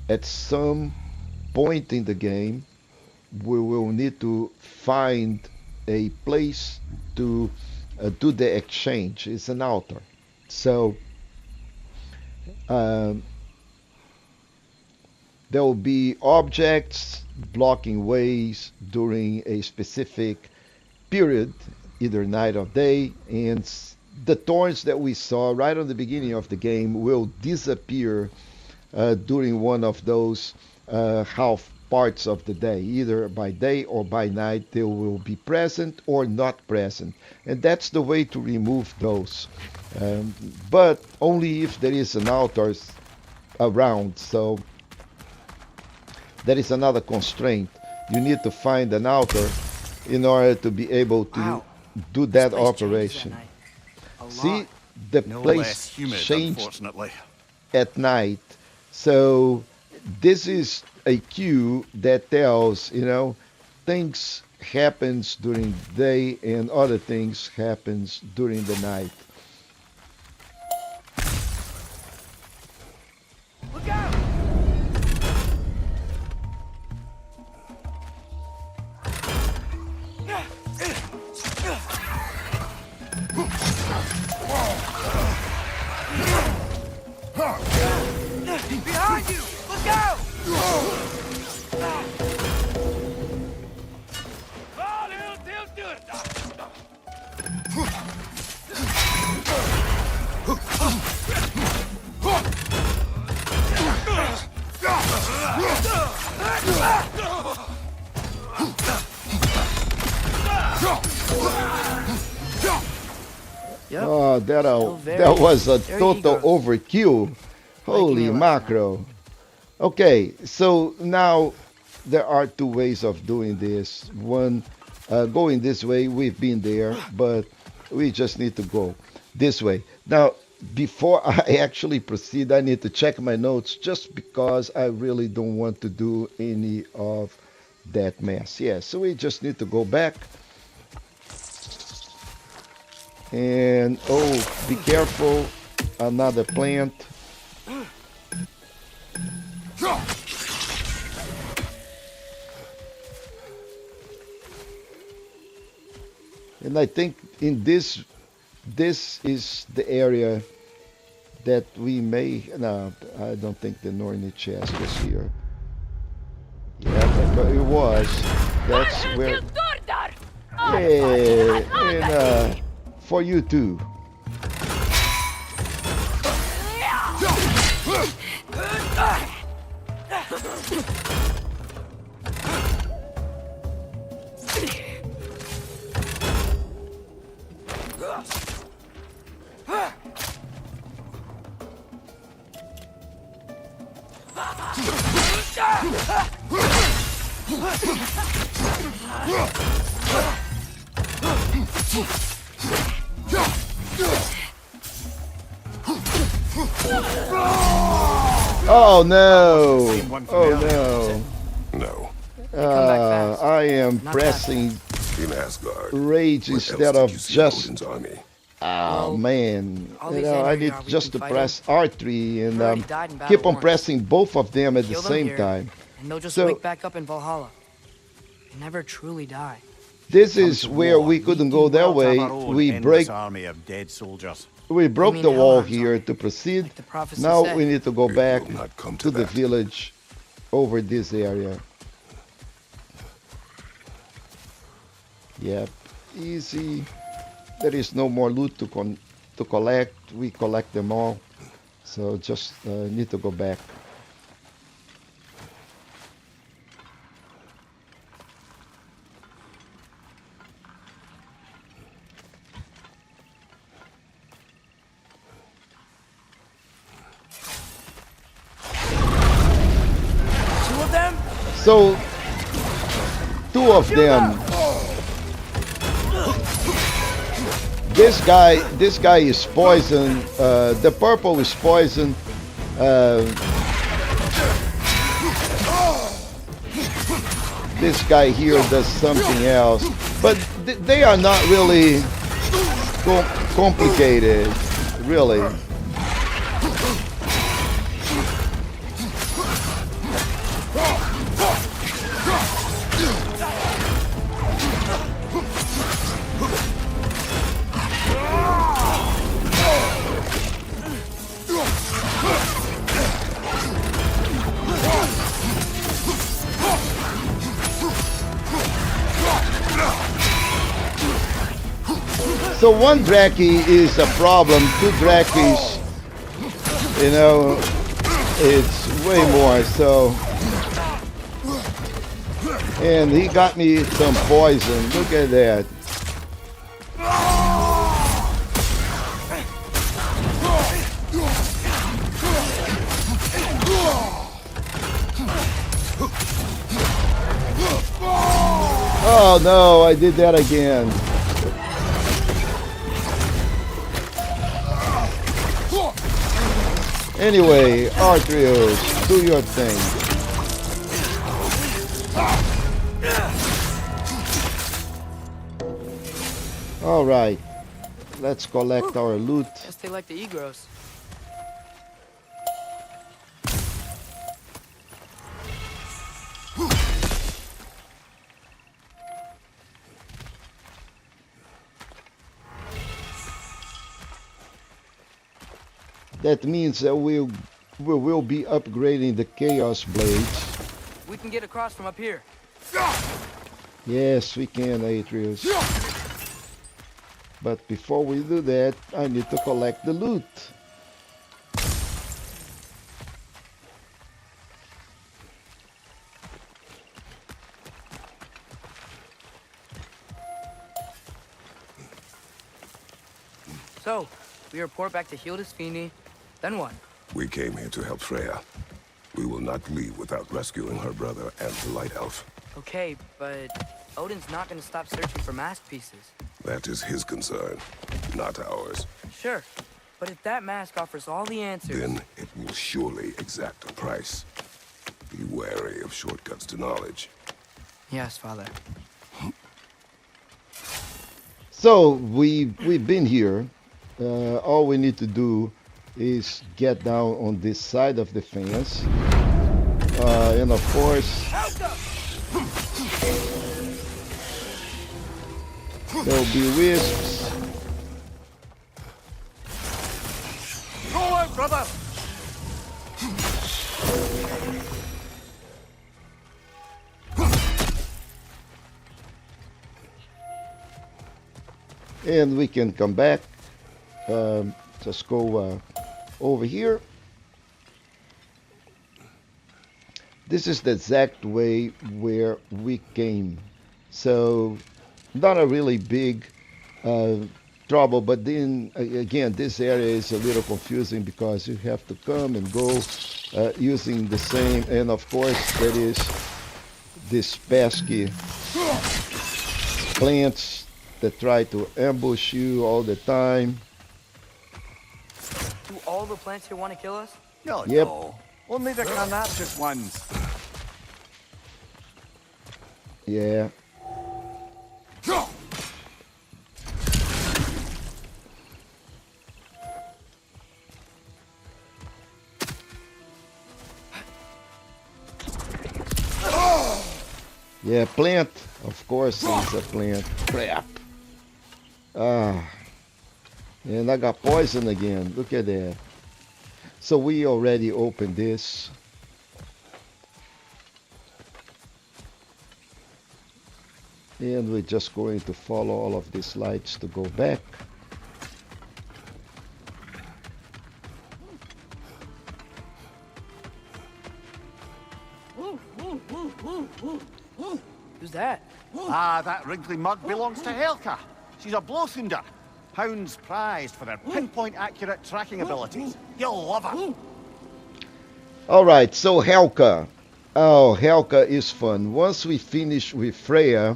at some point in the game, we will need to find a place to do the exchange. It's an altar. So um, there will be objects blocking ways during a specific period, either night or day, and the thorns that we saw right on the beginning of the game will disappear during one of those half parts of the day. Either by day or by night, they will be present or not present. And that's the way to remove those. Um, but only if there is an altar around. So that is another constraint. You need to find an altar in order to be able to Wow. do This that place changed operation. that night. A See, lot. the No place less humid, changed unfortunately. at night. So this is a cue that tells, things happens during the day and other things happens during the night. Look out! Behind you! Look out! Yep. Oh, Still very- that was a very total eager. overkill. Holy me laugh now. macro. Okay, so now there are two ways of doing this. One, going this way, we've been there, but we just need to go this way. Now, before I actually proceed, I need to check my notes just because I really don't want to do any of that mess. Yeah, so we just need to go back. And oh, be careful, another plant. And I think in this is the area that we may, no, I don't think the Norny chest was here. Yeah, but it was. That's where, yeah, and for you too. Oh no! Seen one from Oh earlier. no! No. come back fast. I am Not pressing In Asgard. rage Where else instead did of you see just. Odin's army? Oh Well, man! all You these know, I enemies need are we just to can press R3 and They already died in battle keep on once. pressing both of them at the Kill them same here, time. And they'll just So- wake back up in Valhalla. And never truly die. This Come is to where war. we couldn't do go that well to have way. our own We endless army of dead soldiers. broke mean the hell wall arms here on it, to proceed. like the prophecy Now said. we need to go It back will not come to to the that. village over this area. Yep, easy. There is no more loot to collect. We collect them all. So just need to go back. Two of them? So two of them. This guy is poison. The purple is poison. This guy here does something else, but they are not really complicated, really. So one Draki is a problem. Two Drakis, it's way more. So, and he got me some poison. Look at that. Oh no, I did that again. Anyway, Atreus, do your thing. All right, let's collect our loot. Guess they like the egros. That means that we will be upgrading the Chaos Blades. We can get across from up here. Yes, we can, Atreus. But before we do that, I need to collect the loot. So, we report back to Hilda's Fini. Then what? We came here to help Freya. We will not leave without rescuing her brother and the Light Elf. Okay, but Odin's not gonna stop searching for mask pieces. That is his concern, not ours. Sure, but if that mask offers all the answers... Then it will surely exact a price. Be wary of shortcuts to knowledge. Yes, Father. So we've been here. All we need to do is get down on this side of the fence, and of course there'll be wisps. Go out, brother! And we can come back. Just go over here. This is the exact way where we came. So not a really big trouble, but then again, this area is a little confusing because you have to come and go using the same, and of course there is this pesky plants that try to ambush you all the time. Do all the plants here want to kill us? No, Yep. no. Only the Carnatic ones. Yeah. Yeah, plant. Of course it's a plant. Crap. And I got poison again. Look at that. So we already opened this. And we're just going to follow all of these lights to go back. Who's that? Ah, that wrinkly mug belongs to Helka. She's a blowthunder. Hounds prized for their pinpoint accurate tracking abilities. You'll love her. All right, so Helka. Oh, Helka is fun. Once we finish with Freya,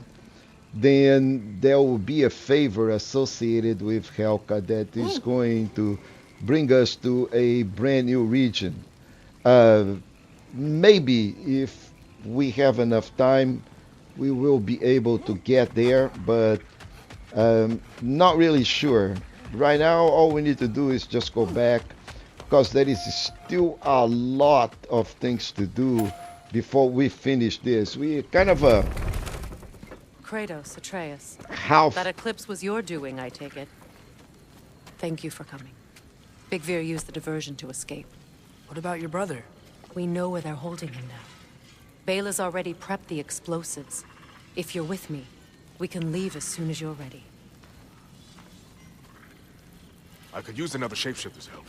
then there will be a favor associated with Helka that is going to bring us to a brand new region. Maybe if we have enough time, we will be able to get there, but not really sure. Right now, all we need to do is just go back, because there is still a lot of things to do before we finish this. We kind of Kratos, Atreus. half. That eclipse was your doing, I take it. Thank you for coming. Big Veer used the diversion to escape. What about your brother? We know where they're holding him now. Bela's already prepped the explosives. If you're with me, we can leave as soon as you're ready. I could use another shapeshifter's help.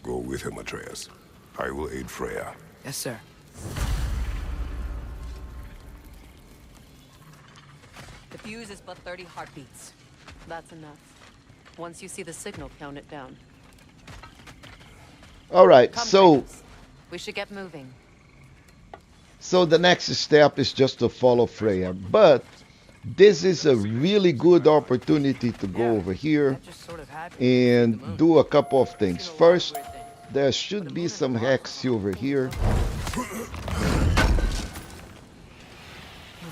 Go with him, Atreus. I will aid Freya. Yes, sir. The fuse is but 30 heartbeats. That's enough. Once you see the signal, count it down. All right, Come, so Kratos. We should get moving. the next step is just to follow Freya. But this is a really good opportunity to go over here That just sort of happened. See the and moon. do a couple of I've things. seen a lot of First, weird things. there But should the be moon is some a lot hex closer. silver here. Can't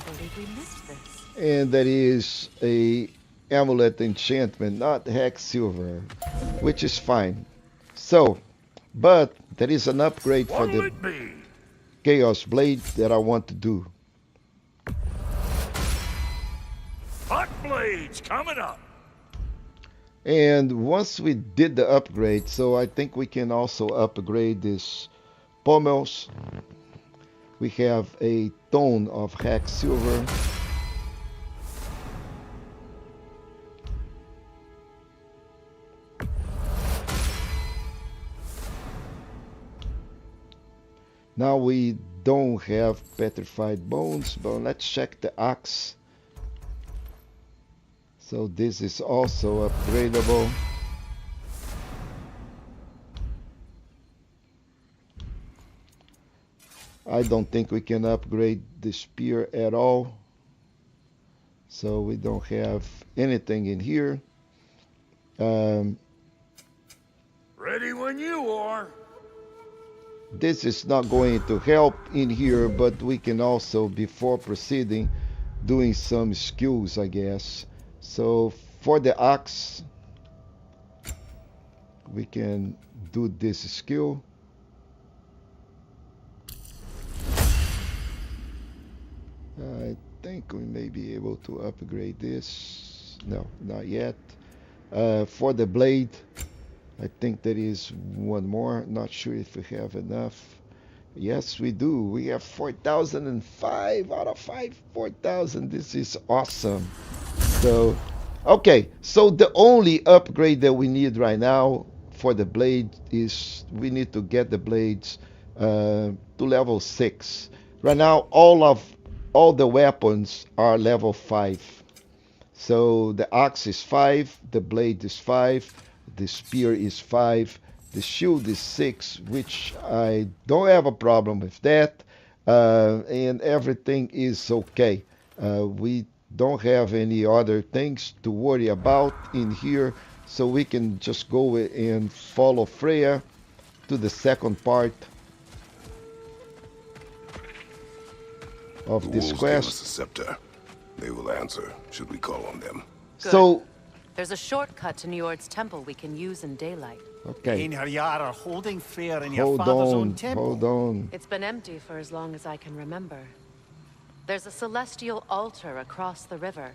believe we missed this. And that is a amulet enchantment, not hex silver, which is fine. So, but there is an upgrade for What'll the it be? Chaos Blade that I want to do. Hot blades coming up. And once we did the upgrade, so I think we can also upgrade this pommels. We have a ton of hex silver. Now we don't have petrified bones, but let's check the axe. So this is also upgradable. I don't think we can upgrade the spear at all. So we don't have anything in here. Ready when you are. This is not going to help in here, but we can also, before proceeding, doing some skills, I guess. So for the axe, we can do this skill. I think we may be able to upgrade this. No, not yet. For the blade, I think there is one more. Not sure if we have enough. Yes, we do. We have 4,005 out of 4,000. This is awesome. So, okay. So the only upgrade that we need right now for the blade is we need to get the blades to level 6. Right now, all the weapons are level 5. So the axe is 5, the blade is 5, the spear is 5, the shield is 6, which I don't have a problem with that, and everything is okay. We don't have any other things to worry about in here, so we can just go and follow Freya to the second part of The this wolves gave us quest. a scepter. They will answer, should we call on them. Good. So, There's a shortcut to Njord's temple we can use in daylight. okay, Einhar Yar are holding fair in your hold father's own on, temple. hold on. It's been empty for as long as I can remember. There's a celestial altar across the river.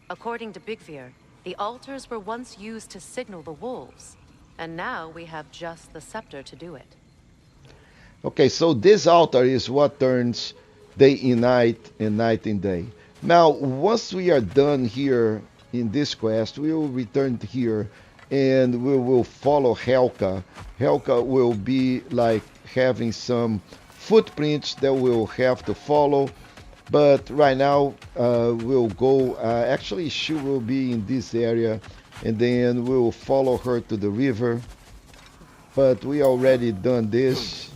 According to Bigvir, the altars were once used to signal the wolves, and now we have just the scepter to do it. Okay, so this altar is what turns day in night and night in day. Now, once we are done here in this quest, we will return here and we will follow Helka. Helka will be like having some footprints that we'll have to follow. But right now, we'll go, actually she will be in this area and then we'll follow her to the river. But we already done this.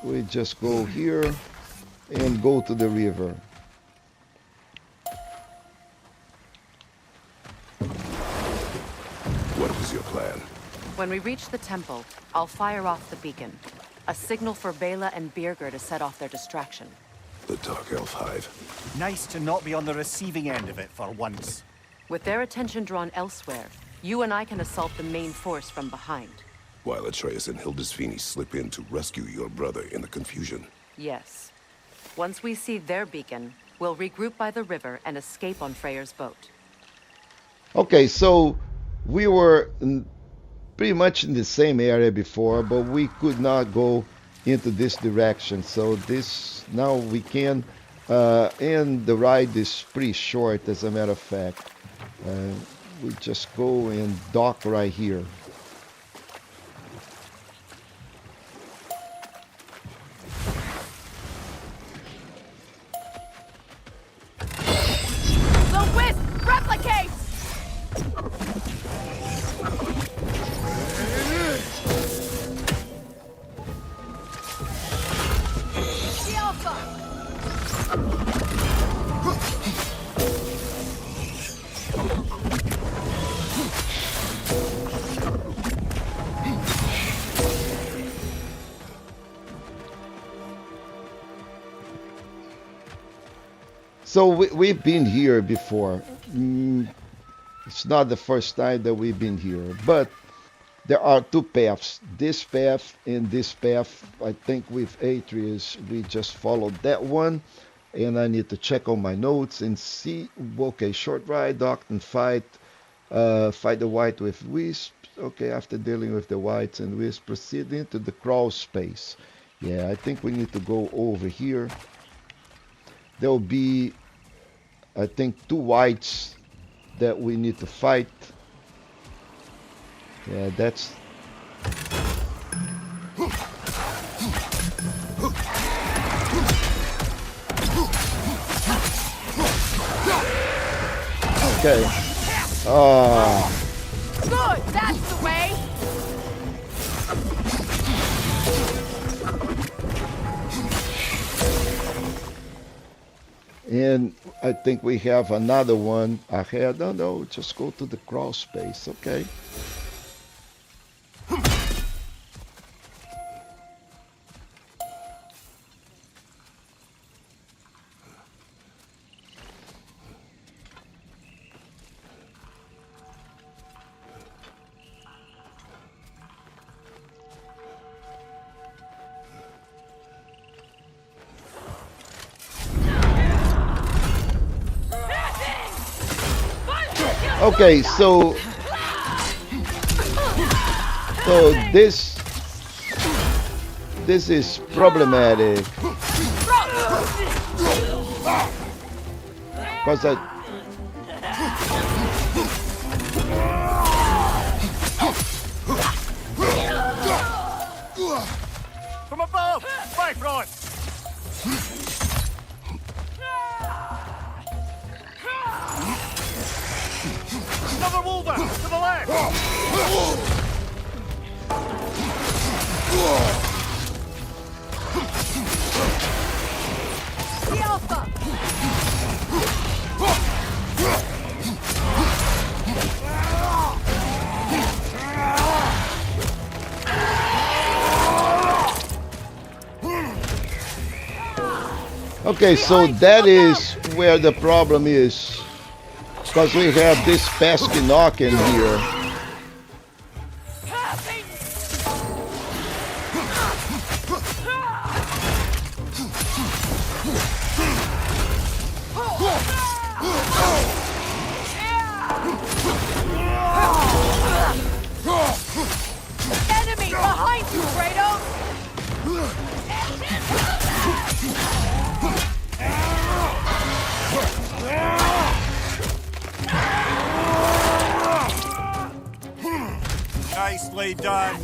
We just go here and go to the river. What is your plan? When we reach the temple, I'll fire off the beacon. A signal for Bela and Birger to set off their distraction. The Dark Elf Hive. Nice to not be on the receiving end of it for once. With their attention drawn elsewhere, you and I can assault the main force from behind. While Atreus and Hildisvini slip in to rescue your brother in the confusion. Yes. Once we see their beacon, we'll regroup by the river and escape on Freyr's boat. Okay, so we were pretty much in the same area before, but we could not go into this direction. So this, now we can, and the ride is pretty short as a matter of fact. We just go and dock right here. So we've been here before. It's not the first time that we've been here, but there are two paths. This path and this path. I think with Atreus, we just followed that one. And I need to check on my notes and see. Okay, short ride, docked and fight. Fight the white with wisp. Okay, after dealing with the whites and wisp, proceed into the crawl space. Yeah, I think we need to go over here. There will be, I think, two whites that we need to fight. Yeah, that's... Okay. Good, that's the way. And I think we have another one ahead. No, no, just go to the crawl space. Okay. Okay, so this is problematic because From above! Bifrost! Another wolver! To the left! The Alpha. okay, so that is where the problem is. Because we have this pesky knock in here. Enemy behind you, Kratos. Nicely done.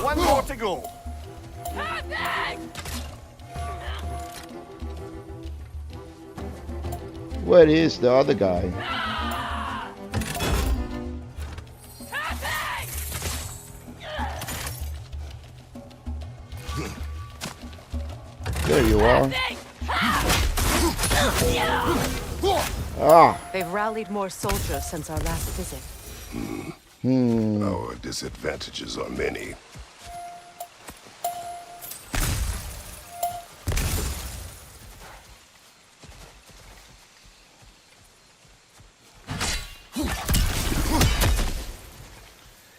One more to go. Where is the other guy? There you are. Ah. They've rallied more soldiers since our last visit. Our disadvantages are many.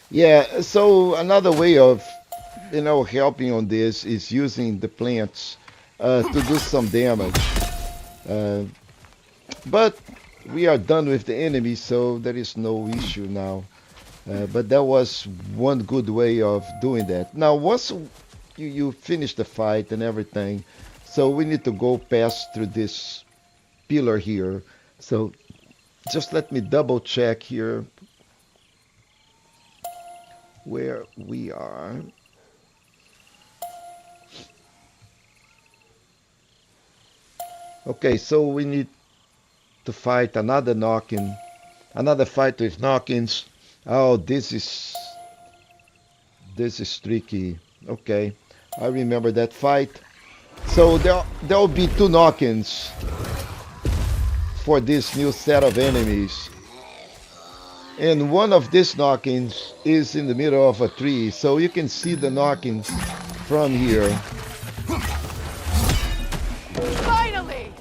Yeah, so another way of, helping on this is using the plants to do some damage. But we are done with the enemy, so there is no issue now. But that was one good way of doing that. Now, once you finish the fight and everything, so we need to go past through this pillar here. So just let me double check here where we are. Okay, so we need to fight another fight with knock-ins. Oh, this is This is tricky. Okay, I remember that fight. So there'll be two knock-ins for this new set of enemies. And one of these knock-ins is in the middle of a tree, so you can see the knock-in from here. Finally!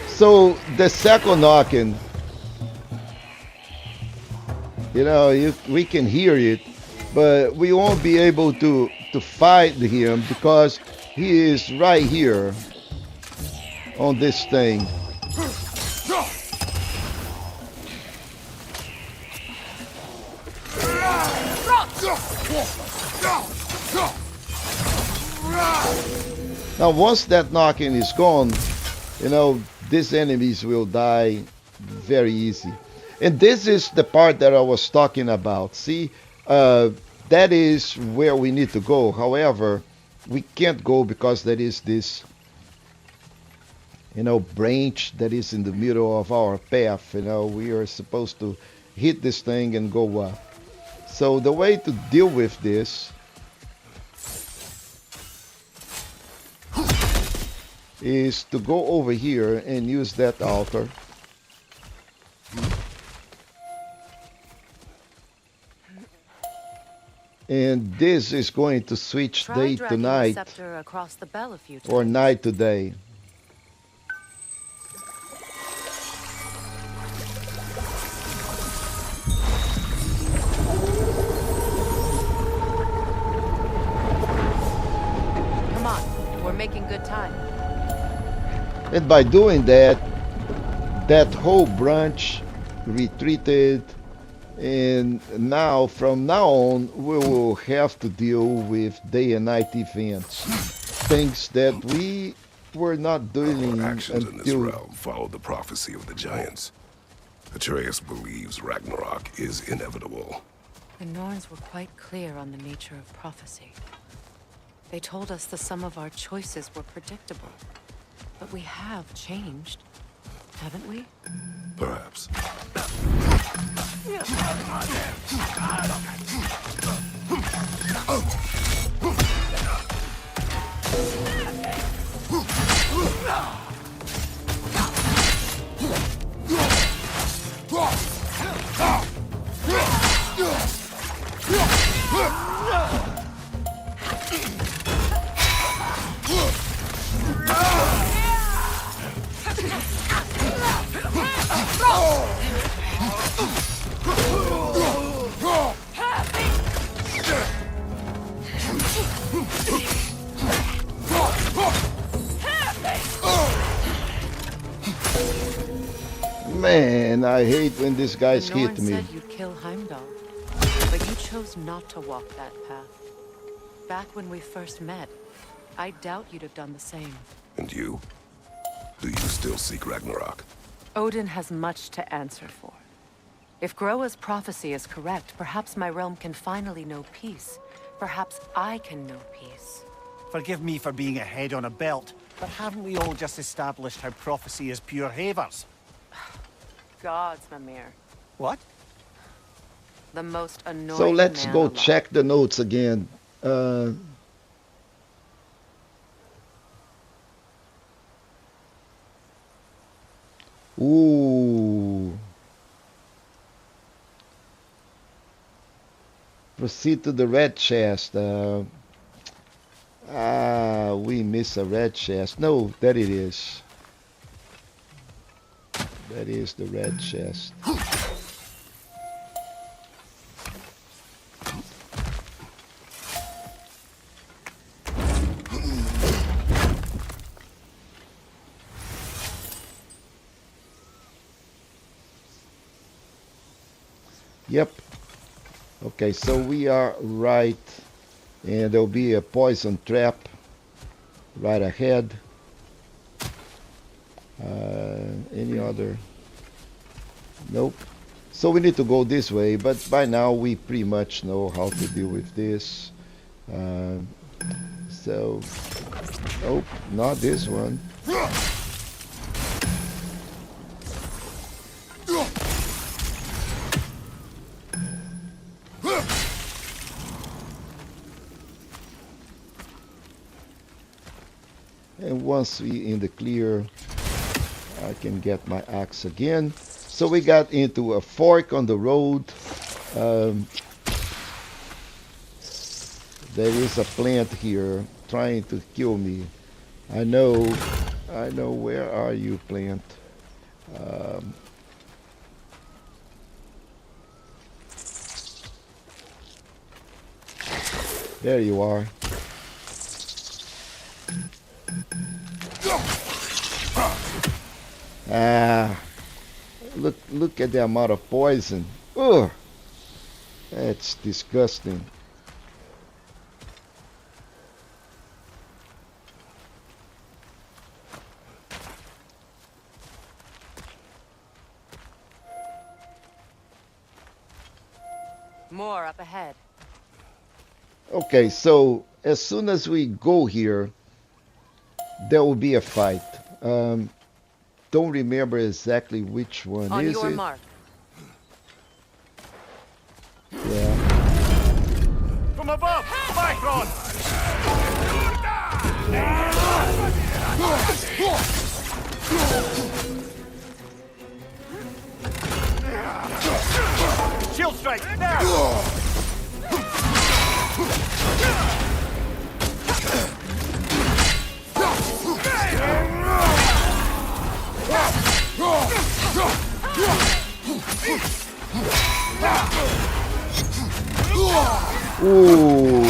So the second knocking, we can hear it, but we won't be able to fight him because he is right here on this thing. Now once that knocking is gone, these enemies will die very easy. And this is the part that I was talking about. See, that is where we need to go. However, we can't go because there is this, branch that is in the middle of our path. We are supposed to hit this thing and go up. So the way to deal with this is to go over here and use that altar. And this is going to switch day to night across the bell a few times. or night to day. Come on, we're making good time. And by doing that, that whole branch retreated, and now, from now on, we will have to deal with day and night events. Things that we were not doing Our actions in this until... realm follow the prophecy of the giants. Atreus believes Ragnarok is inevitable. The Norns were quite clear on the nature of prophecy. They told us the sum of our choices were predictable. But we have changed, haven't we? Perhaps. Man, I hate when these guys The hit Norn me. said you'd kill Heimdall, but you chose not to walk that path. Back when we first met, I doubt you'd have done the same. And you? Do you still seek Ragnarok? Odin has much to answer for. If Groa's prophecy is correct, perhaps my realm can finally know peace. Perhaps I can know peace. Forgive me for being a head on a belt, but haven't we all just established how prophecy is pure havers? Gods, Mimir. What? The most annoying So let's man go alive. check the notes again. Ooh. Proceed to the red chest. We miss a red chest. No, there it is. That is the red chest. Yep. Okay, so we are right, and there'll be a poison trap right ahead. Any other? Nope. So we need to go this way, but by now we pretty much know how to deal with this. Um, so, nope, not this one. And once we in the clear, I can get my axe again. So we got into a fork on the road. Um, there is a plant here trying to kill me. I know. Where are you, plant? Um, there you are. Ah, look at the amount of poison. Ugh, that's disgusting. More up ahead. Okay, so as soon as we go here, there will be a fight. Don't remember exactly which one On is your it. mark. Yeah. From above! Bifron! Shield strike! Now! Ooh.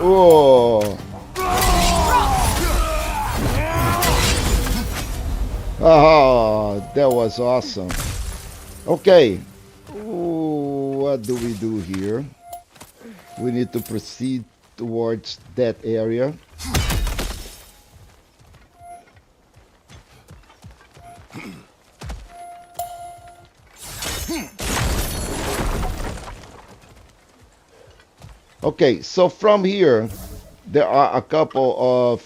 Oh. Oh, that was awesome. Okay. Ooh, what do we do here? We need to proceed towards that area. Okay, so from here, there are a couple of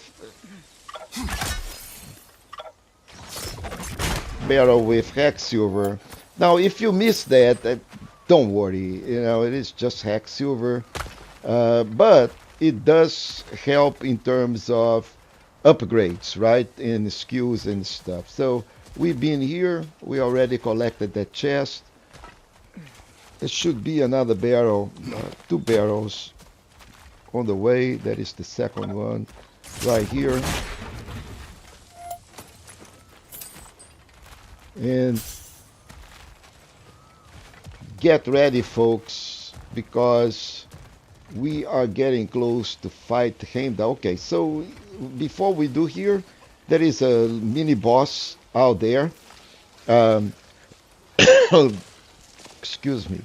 barrel with hex silver. Now, if you miss that, don't worry. You know, it is just hex silver, but it does help in terms of upgrades, right, in skills and stuff. So we've been here. We already collected that chest. There should be another barrel, 2 barrels on the way. That is the second one right here. And get ready, folks, because we are getting close to fight Heimdall. Okay, so before we do here, there is a mini boss out there. Excuse me.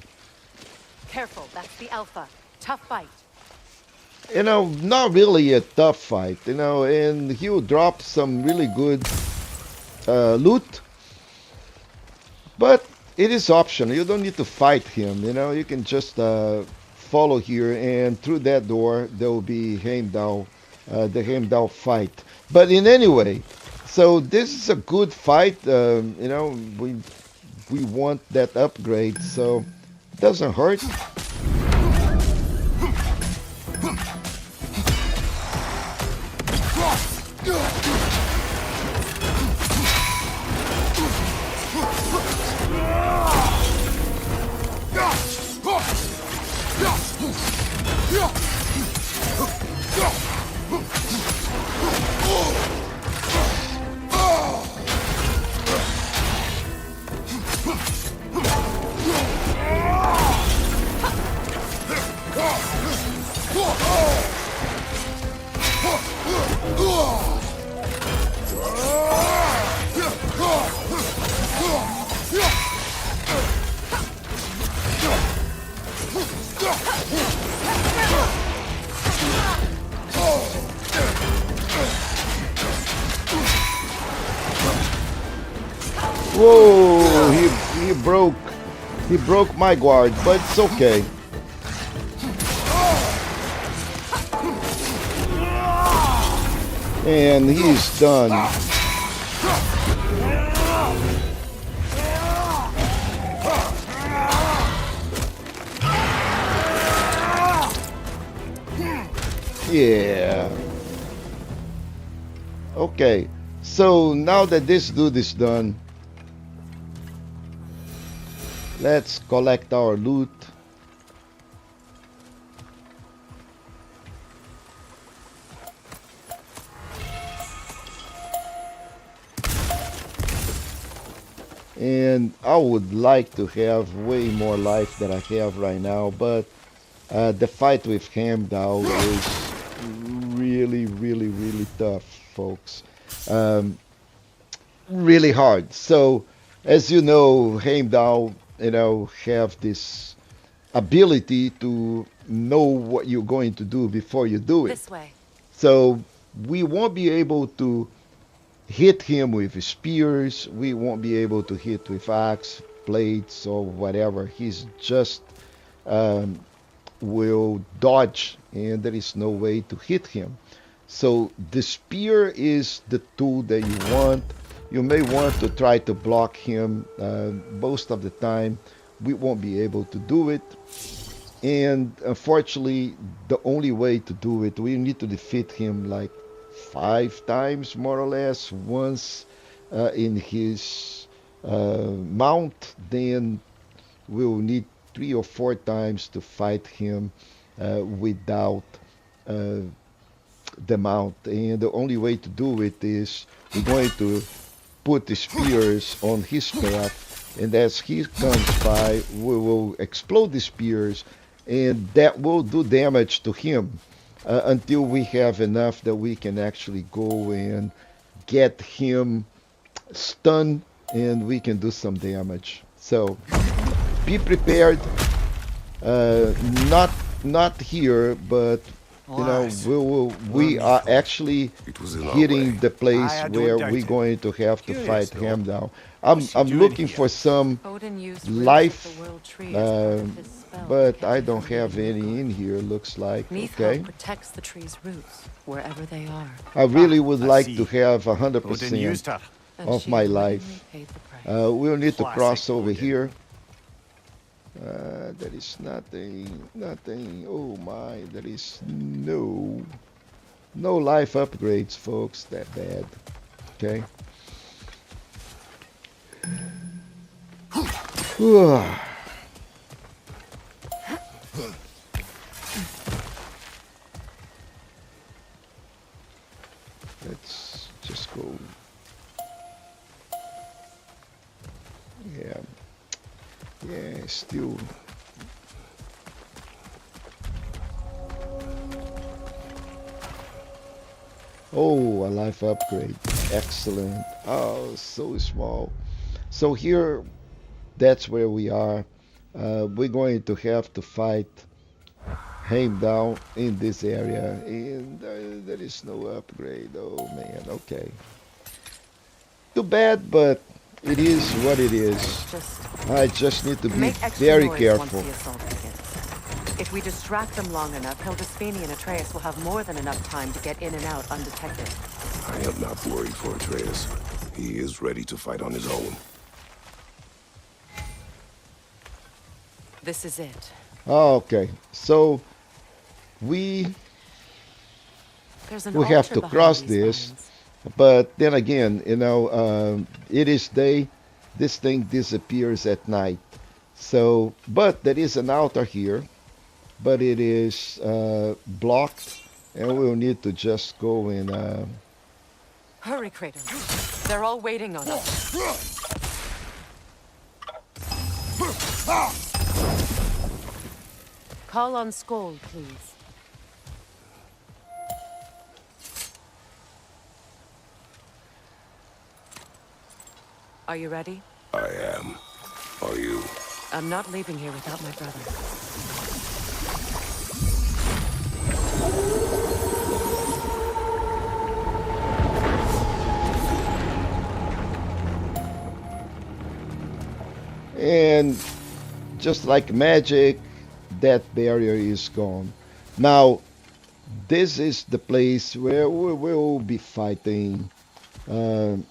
Careful, that's the Alpha. Tough fight. You know, not really a tough fight, you know, and he'll drop some really good loot, but it is optional. You don't need to fight him, you know, you can just follow here, and through that door there will be Heimdall, the Heimdall fight. But in any way, So this is a good fight. You know, we want that upgrade, so it doesn't hurt. Whoa! He broke my guard, but it's okay. And he's done. Yeah. Okay. So now that this dude is done, let's collect our loot. And I would like to have way more life than I have right now, but the fight with Heimdall is really tough, folks. Really hard. So, as you know, Heimdall, you know, have this ability to know what you're going to do before you do it. This way. So we won't be able to hit him with spears. We won't be able to hit with axe, blades, or whatever. He's just will dodge, and there is no way to hit him. So the spear is the tool that you want. You may want to try to block him. Most of the time, we won't be able to do it. And unfortunately, the only way to do it, we need to defeat him like 5 times, more or less. Once in his mount, then we'll need 3 or 4 times to fight him without the mount. And the only way to do it is we're going to put the spears on his path, and as he comes by, we will explode the spears, and that will do damage to him until we have enough that we can actually go and get him stunned, and we can do some damage. So be prepared. Not here, but you know, we are actually hitting the place where we're going to have to fight him down. I'm looking for some life, but I don't have any in here, looks like. Okay. Protects the tree's roots wherever they are. I really would like to have 100% of my life. We'll need to cross over here. There is nothing. Oh my, there is no life upgrades, folks. That bad. Okay. Let's just go. Yeah. Yeah, still. Oh, a life upgrade. Excellent. Oh, so small. So here, that's where we are. We're going to have to fight Heimdall in this area. And there is no upgrade. Oh, man. Okay. Too bad, but it is what it is. I just need to be very careful. If we distract them long enough, Hildesphini and Atreus will have more than enough time to get in and out undetected. I am not worried for Atreus. He is ready to fight on his own. This is it. Okay, so we There's an we have altar to behind cross these this, vines. but then again, it is day. This thing disappears at night. So, but there is an altar here, but it is blocked, and we'll need to just go and. Hurry, Kratos. They're all waiting on us. Call on Skoll, please. Are you ready? I am. Are you? I'm not leaving here without my brother. And just like magic, that barrier is gone. Now, this is the place where we will be fighting. And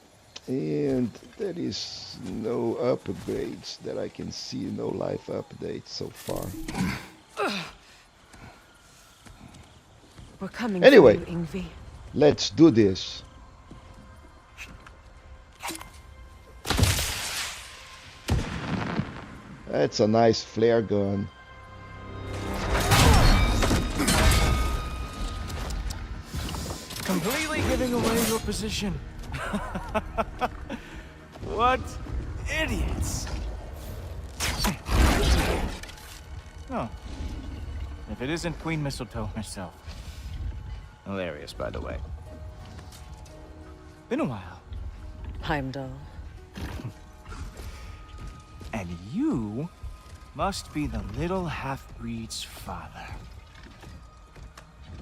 there is no upgrades that I can see, no life updates so far. We're coming Anyway. for you, Ingvi. Let's do this. That's a nice flare gun. Completely giving away your position. What idiots. Oh. If it isn't Queen Mistletoe herself. Hilarious, by the way. Been a while. Heimdall. And you must be the little half-breed's father.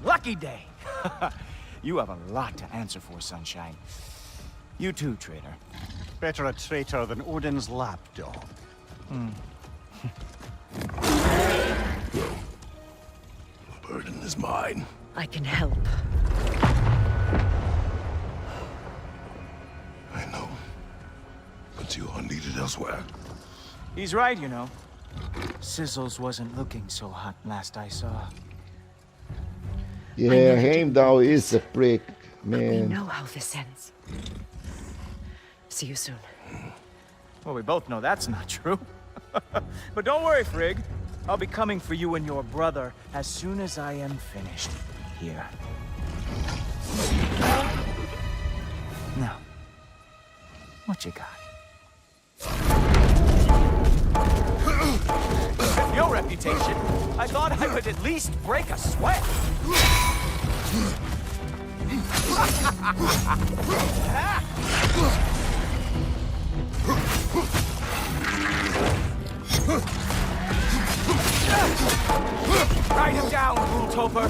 Lucky day! You have a lot to answer for, Sunshine. You too, traitor. Better a traitor than Odin's lapdog. The burden is mine. I can help. I know. But you are needed elsewhere. He's right, you know. Sizzles wasn't looking so hot last I saw. Yeah, Heimdall is a prick, We man. know how this ends. See you soon. Well, we both know that's not true. But don't worry, Frigg. I'll be coming for you and your brother as soon as I am finished here. Now, what you got? With your reputation, I thought I would at least break a sweat. Ride him down, Ghoul-Topher!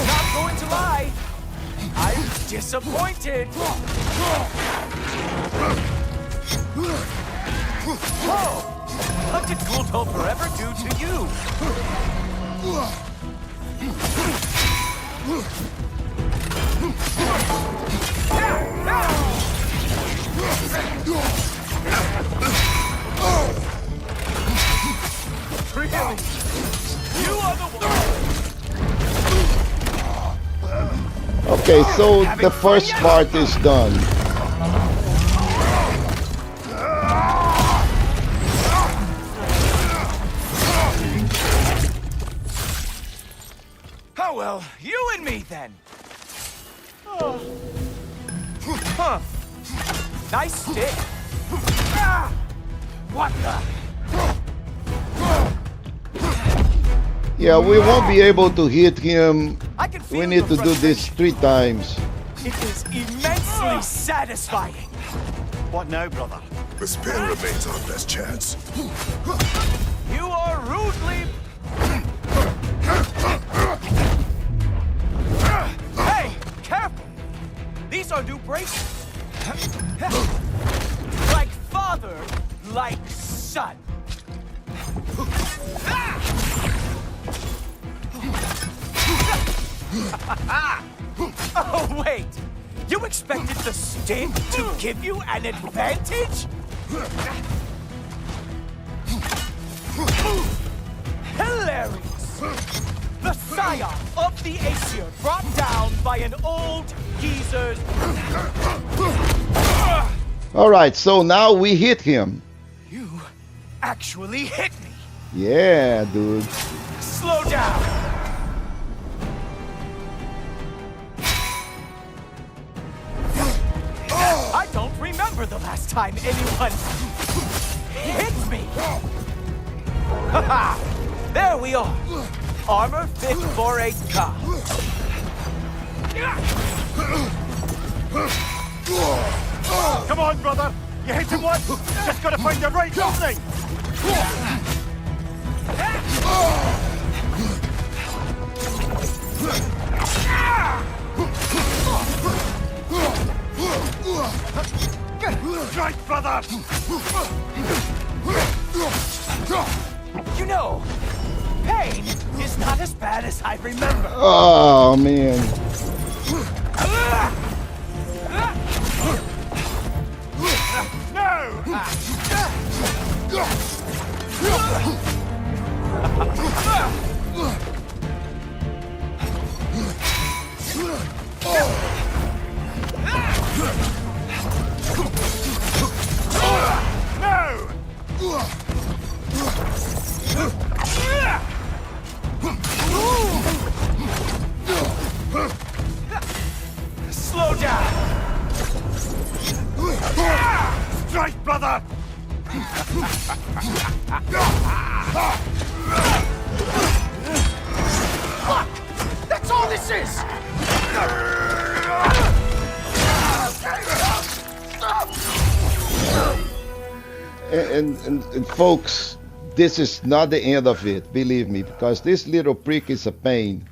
Not going to lie, I'm disappointed! Whoa! What did Ghoul-Topher ever do to you? Really? You are the one! Okay, so the first part is done. Oh well, you and me then. Oh. Huh. Nice stick. Ah! What the? Yeah, we won't be able to hit him. I can feel We need to your do this frustration. 3 times. It is immensely satisfying. What now, brother? The spin remains our best chance. You are rudely. Hey, careful! These are new braces. Like father, like son. Oh, wait! You expected the sting to give you an advantage? Hilarious! The scion of the Aesir brought down by an old geezer's... Alright, so now we hit him. You actually hit me! Yeah, dude. Slow down! I don't remember the last time anyone hit me! Haha! There we are! Armor fit for a god. Come on, brother! You hit him once! Just gotta find the right opening! Right, brother! You know, pain is not as bad as I remember. Oh, man. Slow down! Strike, brother! Fuck! That's all this is! And folks, this is not the end of it, believe me, because this little prick is a pain.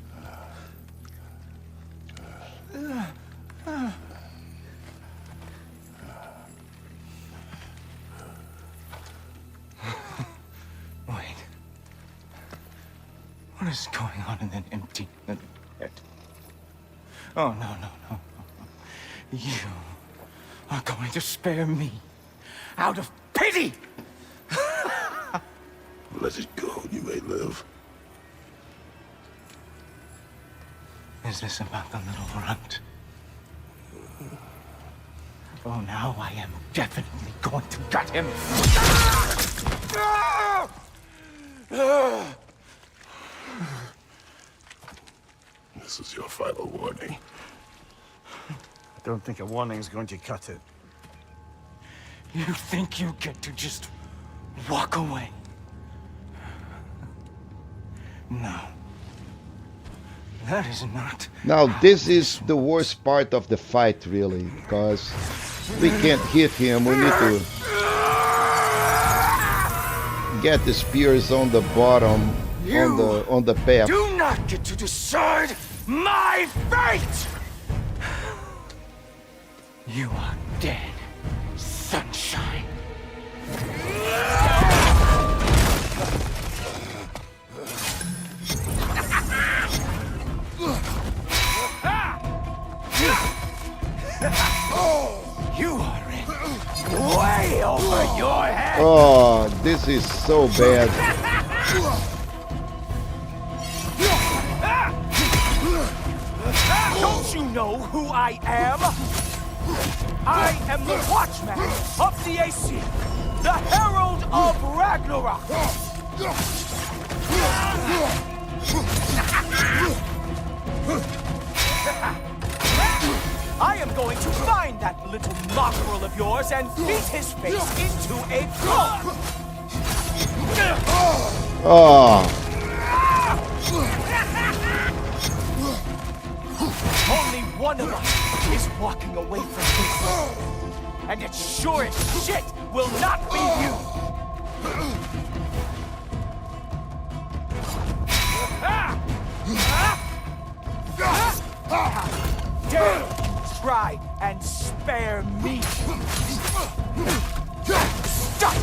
Wait. What is going on in that empty little head? Oh, no, no, no. You are going to spare me out of pity! Let it go, you may live. Is this about the little runt? Oh, now I am definitely going to gut him. This is your final warning. I don't think a warning's going to cut it. You think you get to just walk away? No. That is not... Now, this is the worst part of the fight, really, because we can't hit him. We need to get the spears on the bottom, on the path. Do not get to decide my fate! You are dead, sunshine. You are in way over your head! Oh, this is so bad. Don't you know who I am? I am the Watchman of the Aesir, the Herald of Ragnarok. I am going to find that little mongrel of yours and beat his face into a pulp. Oh, Only one of us is walking away from this. And it sure as shit will not be you! How dare you try and spare me! Stop!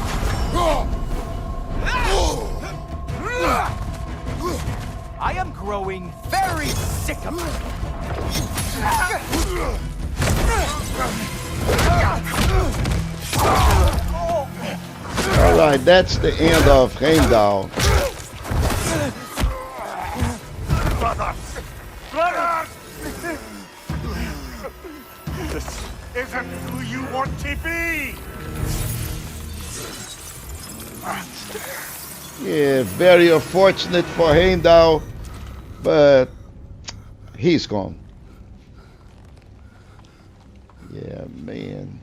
I am growing very sick of it. All right, that's the end of Heimdall. Brother! This isn't who you want to be! Yeah, very unfortunate for Heimdall, but he's gone. Yeah, man.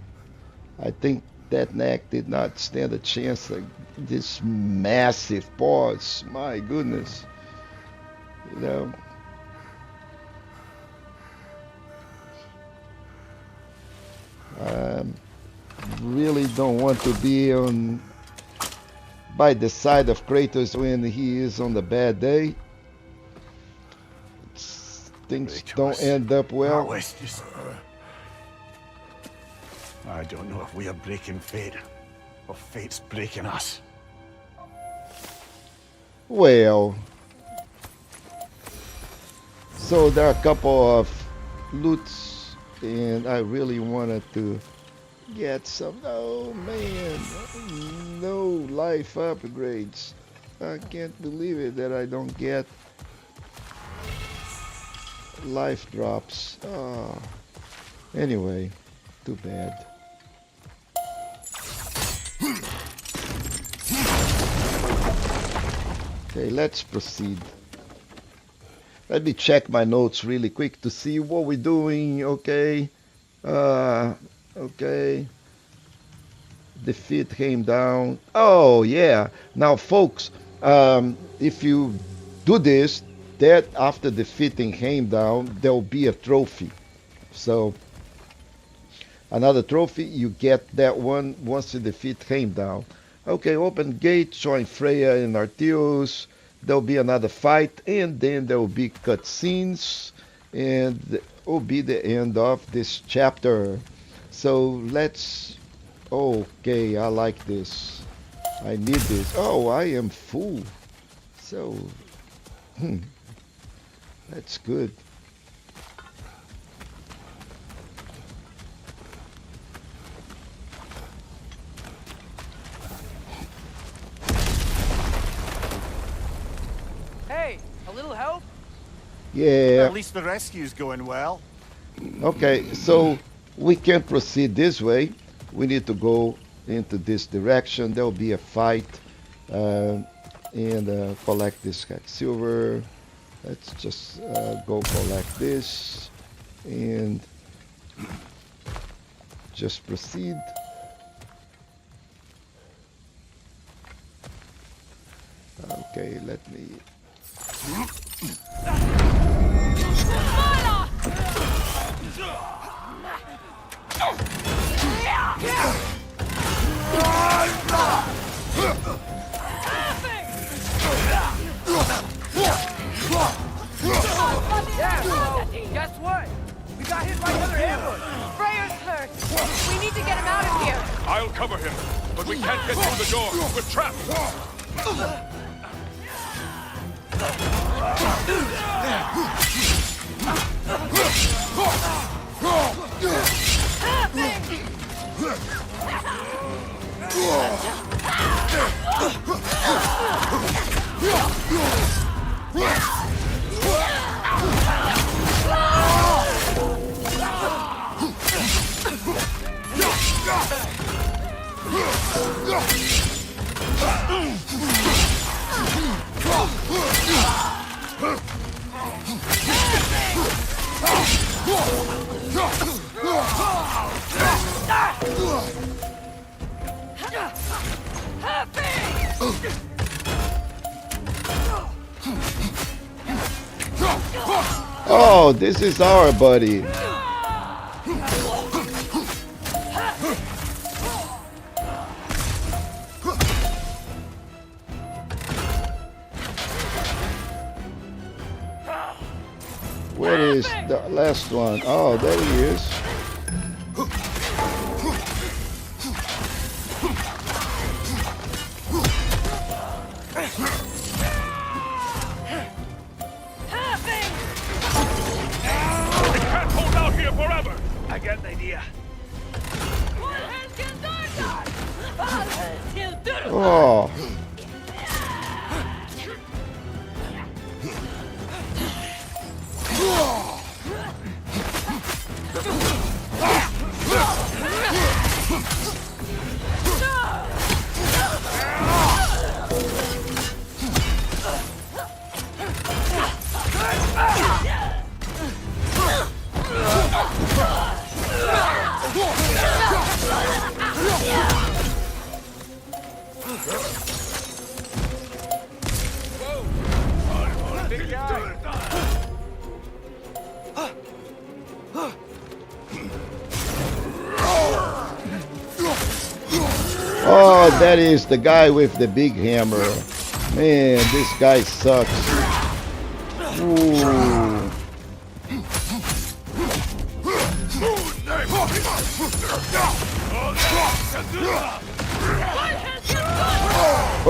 I think that neck did not stand a chance like this massive pause. My goodness. You know. Really don't want to be on by the side of Kratos when he is on the bad day. Things don't end up well. I don't know if we are breaking fate, or fate's breaking us. Well, so there are a couple of loots, and I really wanted to get some. Oh man, no life upgrades. I can't believe it that I don't get life drops. Oh. Anyway, too bad. Okay, let's proceed. Let me check my notes really quick to see what we're doing. Okay. Okay. Defeat came down. Oh yeah. Now folks, if you do this, that after defeating Heimdall, there'll be a trophy. So another trophy, you get that one once you defeat Heimdall. Okay, open gate, join Freya and Atreus. There'll be another fight, and then there will be cutscenes, and it will be the end of this chapter. So let's. Okay, I like this. I need this. Oh, I am full. So, that's good. Hey, a little help? Yeah. At least the rescue's going well. Okay, so we can proceed this way. We need to go into this direction. There will be a fight and collect this silver. Let's just go collect this and just proceed. Okay, let me. Guess what? We got hit by another ambush. Freya's hurt. We need to get him out of here. I'll cover him, but we can't get through the door. We're trapped. Oh, this is our buddy. Where is the last one? Oh, there he is. here forever. I get the idea. Oh. Big guy. Oh, that is the guy with the big hammer. Man, this guy sucks. Ooh.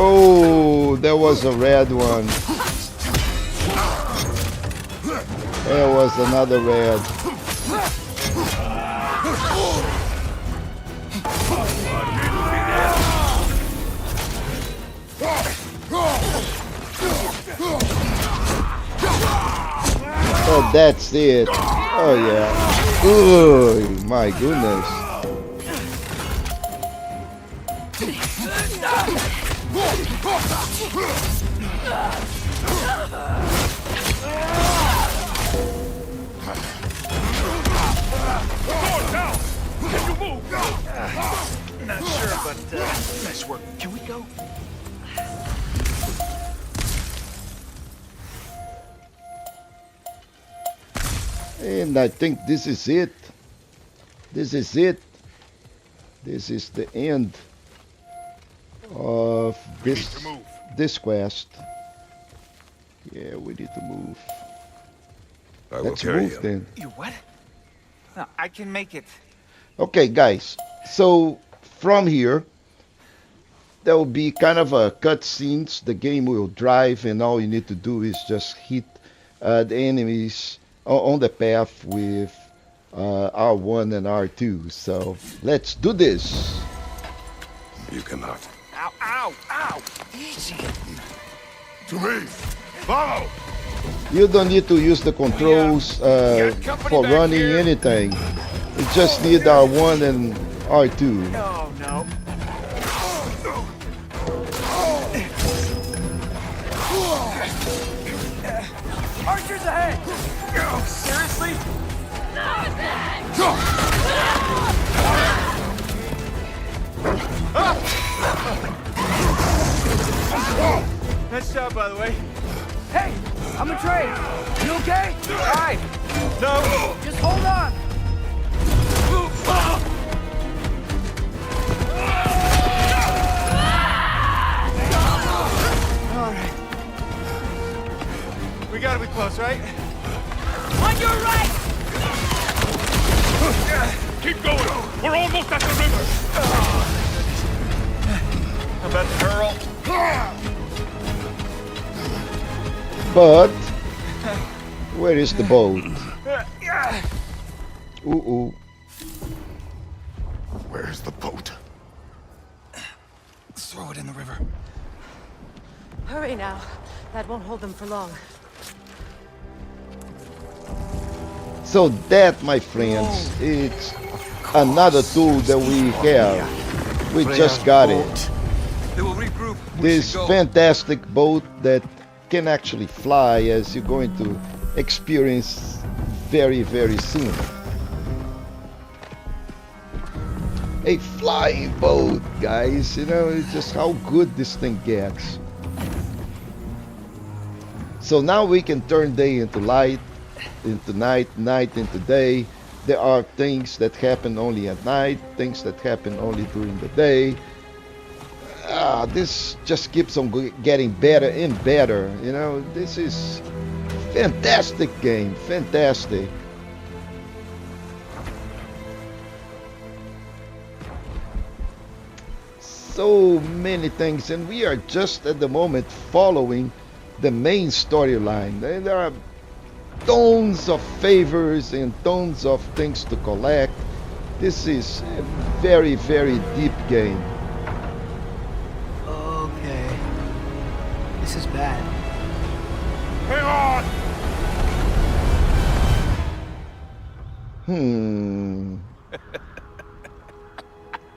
Oh, there was a red one. There was another red. Oh, that's it. Oh, yeah. Oh, my goodness. Not sure, but nice work. Can we go? And I think this is it. This is it. This is the end of this quest. Yeah, we need to move. I will Let's carry move him. then. You what? No, I can make it. Okay, guys. So from here, there will be kind of a cutscenes. The game will drive, and all you need to do is just hit the enemies on the path with R1 and R2. So let's do this. You cannot. Ow, ow, ow! Easy. To me! Follow! You don't need to use the controls for running anything. You just need R1 and R2. Oh, no. Archers ahead! Oh, seriously? Nice job, by the way. Hey, I'm Atreus. You okay? Hi! No! Just hold on. Alright. We gotta be close, right? On your right. Keep going! We're almost at the river! How about the girl? But where is the boat? Ooh. Where's the boat? Throw it in the river. Hurry now. That won't hold them for long. So that, my friends, it's another tool that we have. We just got it. They will regroup. This fantastic boat that can actually fly, as you're going to experience very, very soon. A flying boat, guys. You know, it's just how good this thing gets. So now we can turn day into light, into night, night into day. There are things that happen only at night, things that happen only during the day. This just keeps on getting better and better. You know, this is fantastic game, fantastic. So many things, and we are just at the moment following the main storyline. There are tons of favors and tons of things to collect. This is a very, very deep game. Okay. This is bad. Hang on!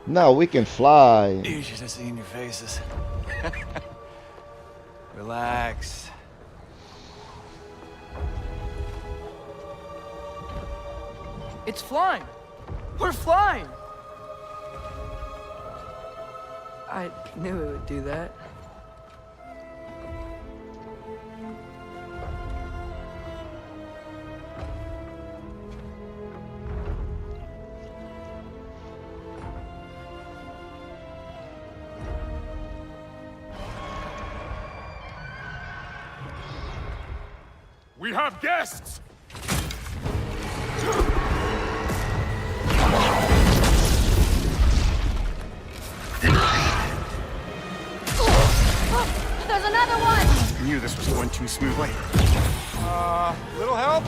Now we can fly. You should have seen your faces. Relax. It's flying! We're flying! I knew it would do that. We have guests! There's another one! I knew this was going too smoothly. Little help?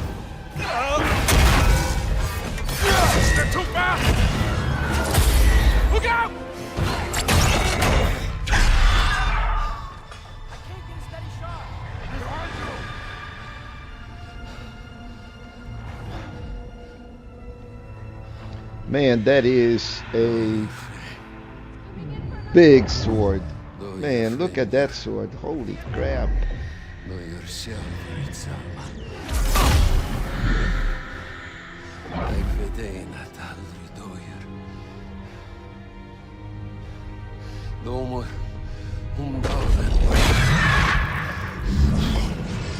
They're too fast! Look out! Man, that is a big sword. Man, look at that sword. Holy crap.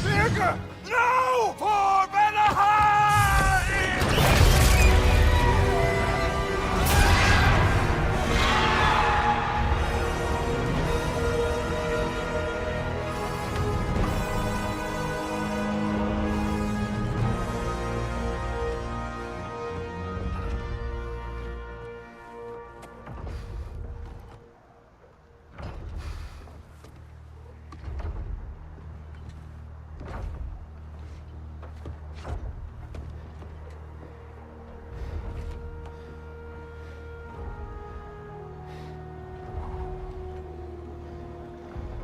Birger! No! For Vanaheim!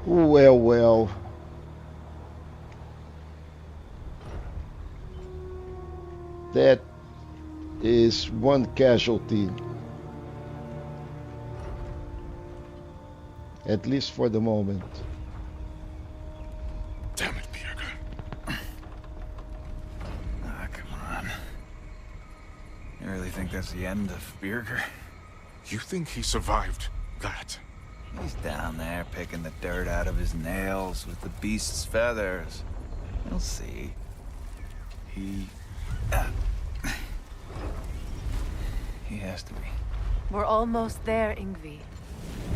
Well, well. That is one casualty. At least for the moment. Damn it, Birger. Ah, come on. You really think that's the end of Birger? You think he survived that? He's down there picking the dirt out of his nails with the beast's feathers. You'll see. He has to be. We're almost there, Ingvi.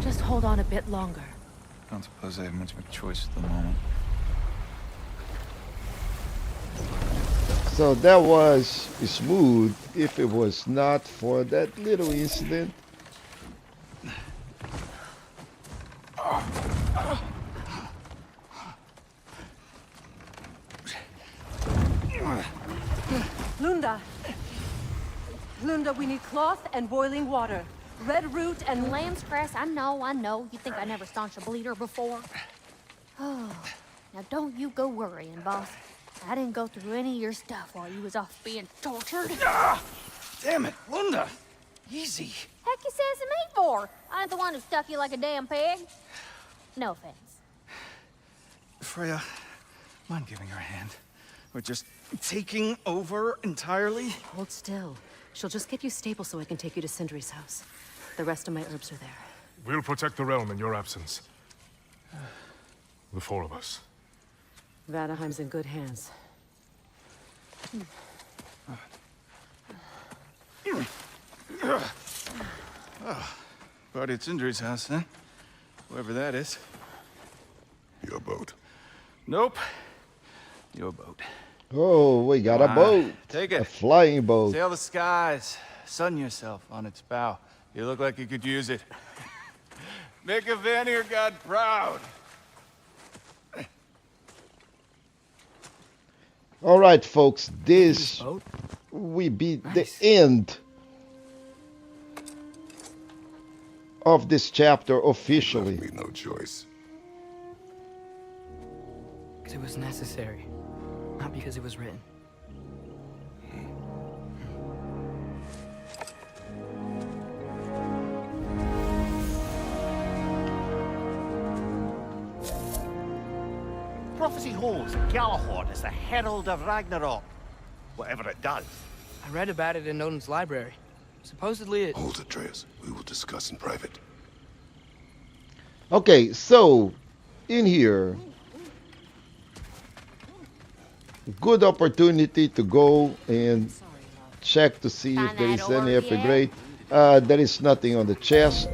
Just hold on a bit longer. I don't suppose I have much of a choice at the moment. So that was smooth if it was not for that little incident. Lunda! Lunda, we need cloth and boiling water. Red root and Lamb's grass, I know. You think I never staunched a bleeder before? Oh, now don't you go worrying, boss. I didn't go through any of your stuff while you was off being tortured. Ah! Damn it, Lunda! Easy. Heck you says to me for? I ain't the one who stuck you like a damn pig. No offense. Freya, mind giving her a hand? We're just taking over entirely? Hold still. She'll just get you stable so I can take you to Sindri's house. The rest of my herbs are there. We'll protect the realm in your absence. The four of us. Vanaheim's in good hands. Party at Sindri's house, huh? Whoever that is. Your boat. Nope. Your boat. Oh, we got a boat. Take A it. flying boat. Sail the skies. Sun yourself on its bow. You look like you could use it. Make a Vanir god proud. All right, folks, This this boat? will be the Nice. end of this chapter You officially. left me no choice. Because it was necessary, not because it was written. Prophecy holds that Galahad is the herald of Ragnarok. Whatever it does. I read about it in Odin's library. Supposedly it... Hold, Atreus. We will discuss in private. Okay, so in here, good opportunity to go and check to see if Find there that is any orb yet? upgrade. There is nothing on the chest.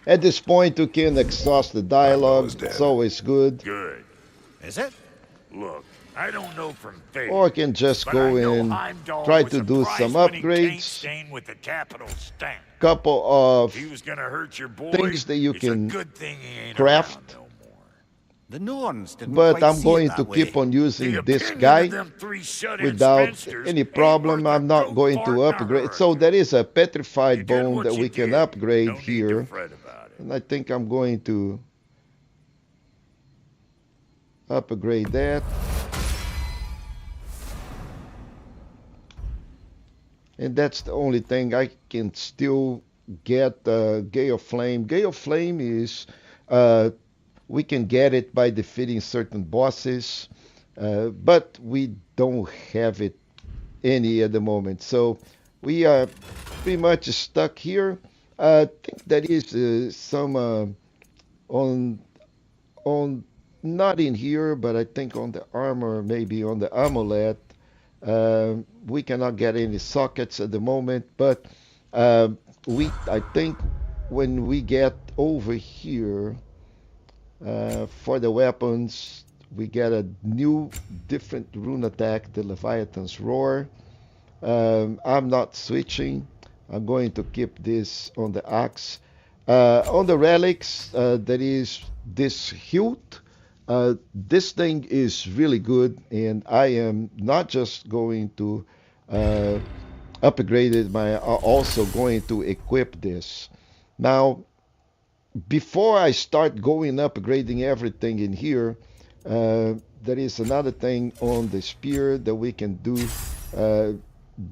At this point, you can exhaust the dialogue. Nose down. It's always good. Good. Is it? Look, I don't know from fate, Or you can just but go I know and Heimdall try was to a do some prize-winning tank upgrades. stain with the capital stamp. Couple of If he was gonna hurt your boy, things that you it's can a good thing he ain't craft. around no more. The Norns didn't But quite I'm see going it to that keep way. on using The this opinion guy of them three shut-in without spinsters any ain't problem. worth a I'm not goat going fart to in a upgrade. So hurricane. there is a You petrified did bone what that you we can did. upgrade No need to here. fret about it. And I think I'm going to upgrade that. And that's the only thing I can still get. Gale of Flame. Gale of Flame is we can get it by defeating certain bosses, but we don't have it any at the moment. So we are pretty much stuck here. I think there is some on on not in here, but I think on the armor, maybe on the amulet. We cannot get any sockets at the moment, but I think when we get over here for the weapons, we get a new, different rune attack, the Leviathan's Roar. I'm not switching. I'm going to keep this on the axe. On the relics, there is this hilt. This thing is really good, and I am not just going to upgrade it, but I'm also going to equip this. Now, before I start going upgrading everything in here, there is another thing on the spear that we can do.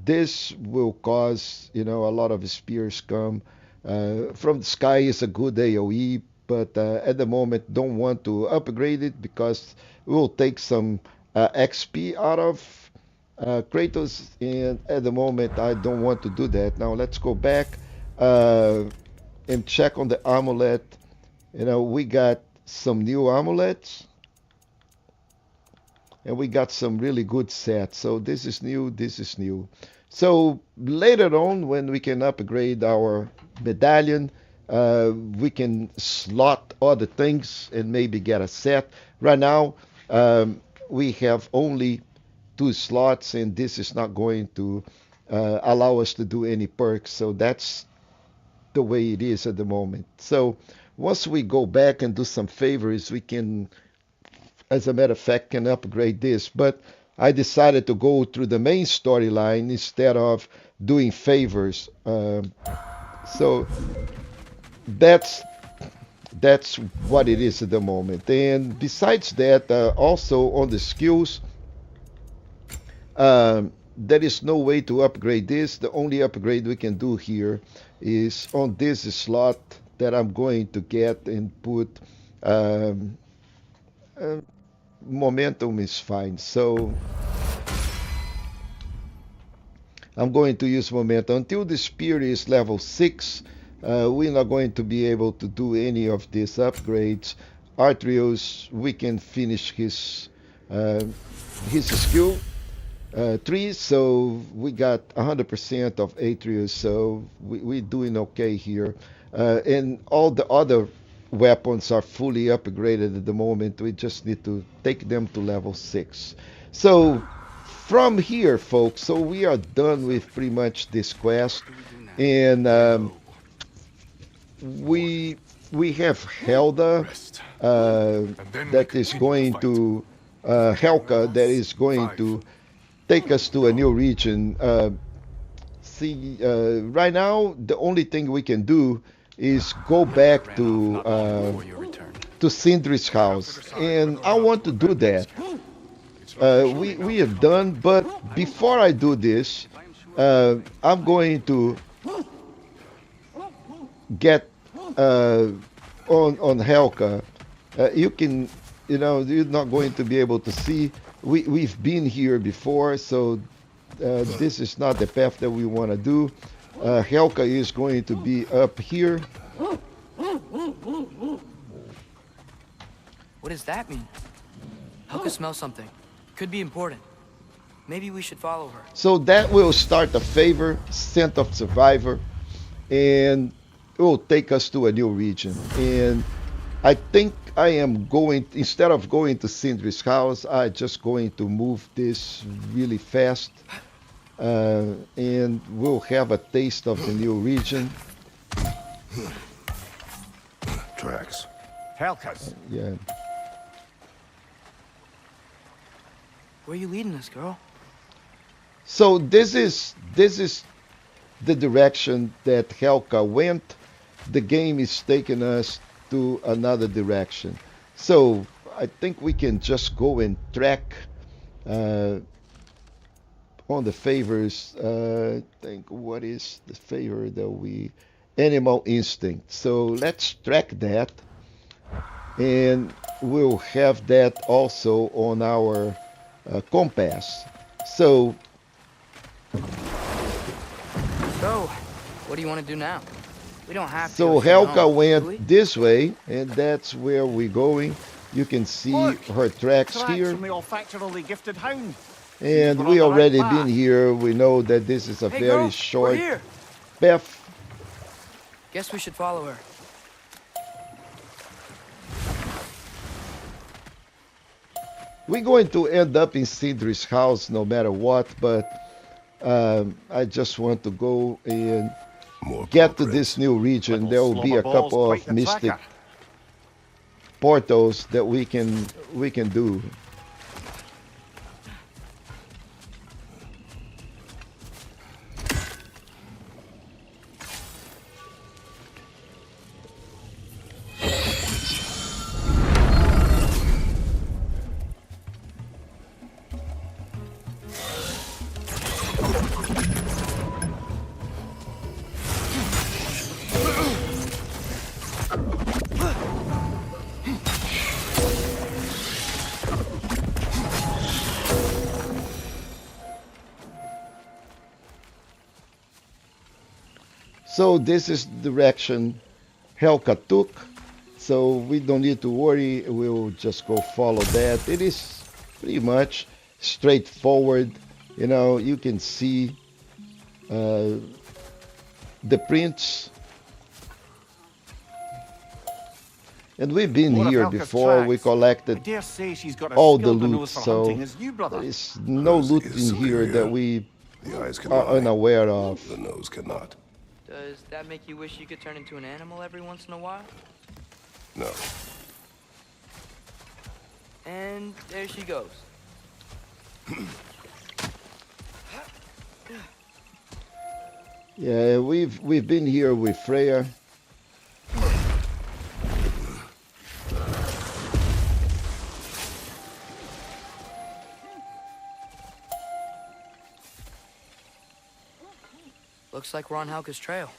This will cause, a lot of spears come from the sky. Is a good AOE, but at the moment don't want to upgrade it because it will take some XP out of Kratos, and at the moment I don't want to do that. Now let's go back and check on the amulet. We got some new amulets, and we got some really good sets. So this is new, this is new. So later on, when we can upgrade our medallion, we can slot other things and maybe get a set. Right now, we have only 2 slots, and this is not going to allow us to do any perks. So that's the way it is at the moment. So once we go back and do some favors, we can, as a matter of fact, can upgrade this. But I decided to go through the main storyline instead of doing favors. So that's what it is at the moment. And besides that, also on the skills, there is no way to upgrade this. The only upgrade we can do here is on this slot that I'm going to get and put momentum is fine. So I'm going to use momentum until the spear is level 6. We're not going to be able to do any of these upgrades. Atreus, we can finish his skill 3, so we got 100% of Atreus, so we're doing okay here. And all the other weapons are fully upgraded at the moment. We just need to take them to level 6. So from here, folks, so we are done with pretty much this quest, and we have Helda that is going to Helka that is going to take us to a new region. Right now, the only thing we can do is go back to Sindri's house, and I want to do that. We are done, but before I do this, I'm going to get on Helka. You can, you're not going to be able to see. We've been here before, so this is not the path that we want to do. Helka is going to be up here. What does that mean? Helka smells something. Could be important. Maybe we should follow her. So that will start a favor, scent of survivor, and it will take us to a new region. And I think I am going, instead of going to Sindri's house, I'm just going to move this really fast. And we'll have a taste of the new region. Tracks. Helka's. Yeah. Where are you leading us, girl? So this is the direction that Helka went. The game is taking us to another direction. So I think we can just go and track on the favors. I think what is the favor that we animal instinct. So let's track that, and we'll have that also on our compass. So what do you want to do now? We don't have to. So go straight Helka home, do we? went this way, and that's where we're going. You can see Look, her tracks Tracks here. from the olfactorily gifted hound. And We're we on the right already path. been here. We know that this is a Hey, very girl, we're short here. path. Guess we should follow her. We're going to end up in Sindri's house no matter what, but I just want to go and More get to footprints. this new region. Little There will be a slobberball's couple quite of the mystic tracker. portals that we can do. So this is the direction Helka took. So we don't need to worry. We'll just go follow that. It is pretty much straightforward. You know, you can see the prints. And we've been One of here Helka's before. We tracks. I collected dare say she's got a all the skilled loot, nose for so hunting as you, brother. there is no Hers loot is in here superior. that we The eyes can are lie. unaware of. The nose cannot. Does that make you wish you could turn into an animal every once in a while? No. And there she goes. Yeah, we've been here with Freya. Looks like we're on Helka's trail.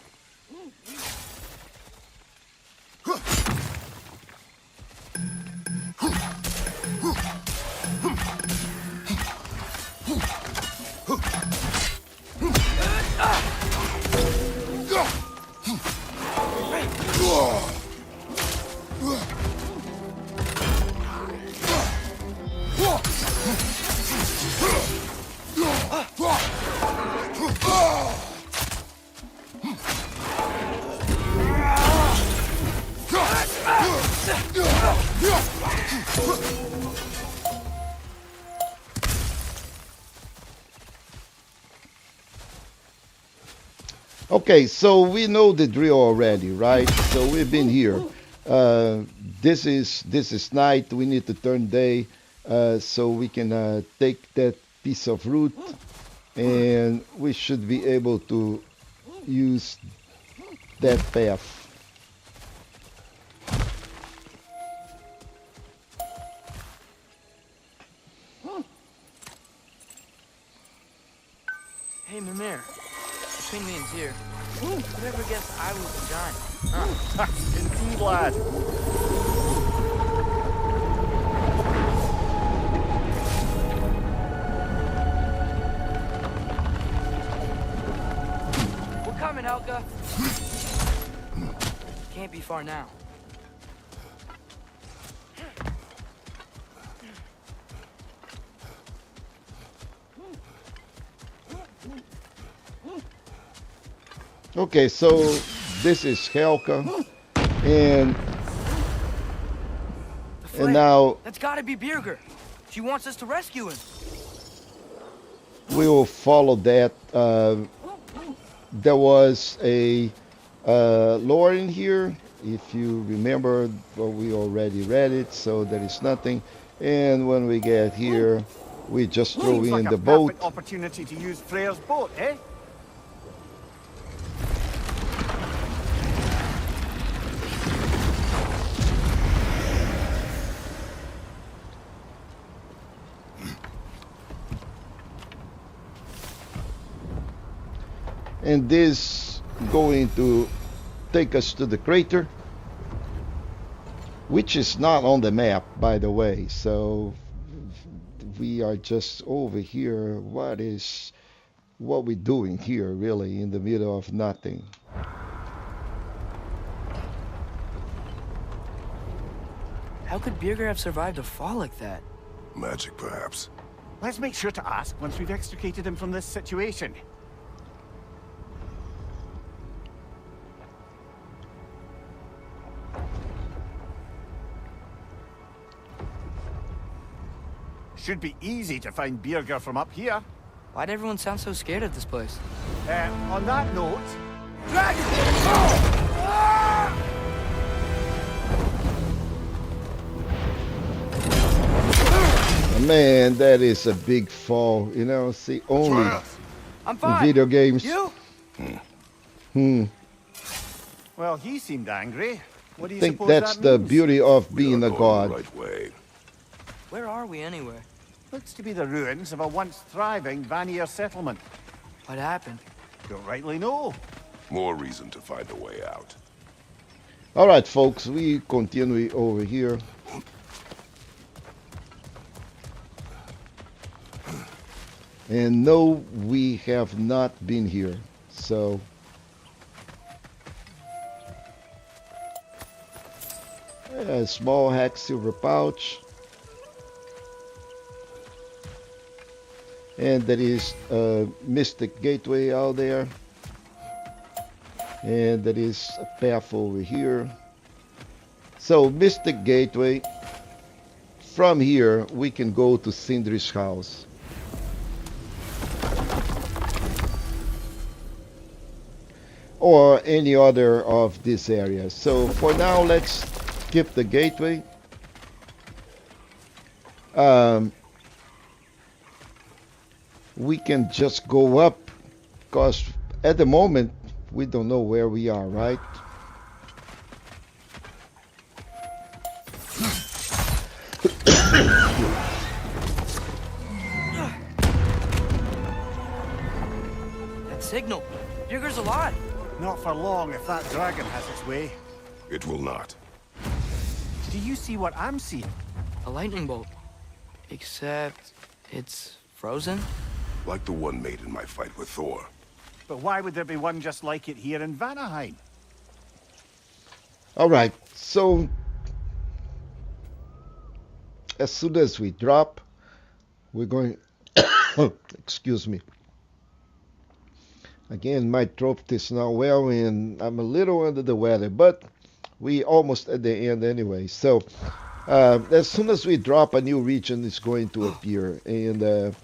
Okay, so we know the drill already, right? So we've been here. This is night. We need to turn day. so we can take that piece of root, and we should be able to use that path. Hey, Mimir. Between me and Tyr, who'd ever guess I was the giant? Indeed, lad. We're coming, Helga. Can't be far now. Okay, so this is Helka, and now That's gotta be Birgir. She wants us to rescue him. we will follow that. There was a lore in here, if you remember, but we already read it, so there is nothing. And when we get here, we just throw Seems in like the a boat. perfect opportunity to use Freyr's boat, eh? And this going to take us to the crater, which is not on the map, by the way. So we are just over here. What we doing here, really, in the middle of nothing? How could Birgir have survived a fall like that? Magic, perhaps. Let's make sure to ask once we've extricated him from this situation. Should be easy to find Birgir from up here. Why'd everyone sound so scared of this place? On that note, Man, that is a big fall. You know, see, only I'm in fine. video games. You? well, he seemed angry. What do I you think suppose that's that the means? beauty of being We a are going god. the right way. Where are we anyway? Looks to be the ruins of a once thriving Vanir settlement. What happened? Don't rightly know. More reason to find a way out. All right, folks, we continue over here. And no, we have not been here. So a small hack silver pouch. And there is a mystic gateway out there. And there is a path over here. So mystic gateway. From here we can go to Sindri's house. Or any other of these areas. So for now, let's skip the gateway. We can just go up, because at the moment we don't know where we are, right? That signal. Birgir's alive. Not for long if that dragon has its way. It will not. Do you see what I'm seeing? A lightning bolt. Except it's frozen? Like the one made in my fight with Thor. But why would there be one just like it here in Vanaheim? All right, so as soon as we drop, we're going, excuse me. Again, my throat is not well and I'm a little under the weather, but we almost at the end anyway. So as soon as we drop, a new region is going to appear, and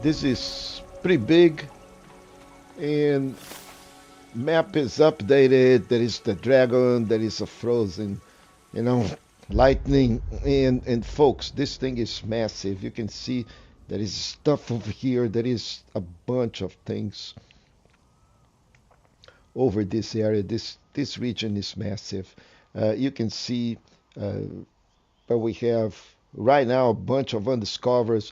this is pretty big, and map is updated. There is the dragon, there is a frozen, you know, lightning. And folks, this thing is massive. You can see there is stuff over here. There is a bunch of things over this area. This region is massive. You can see but we have right now a bunch of undiscovered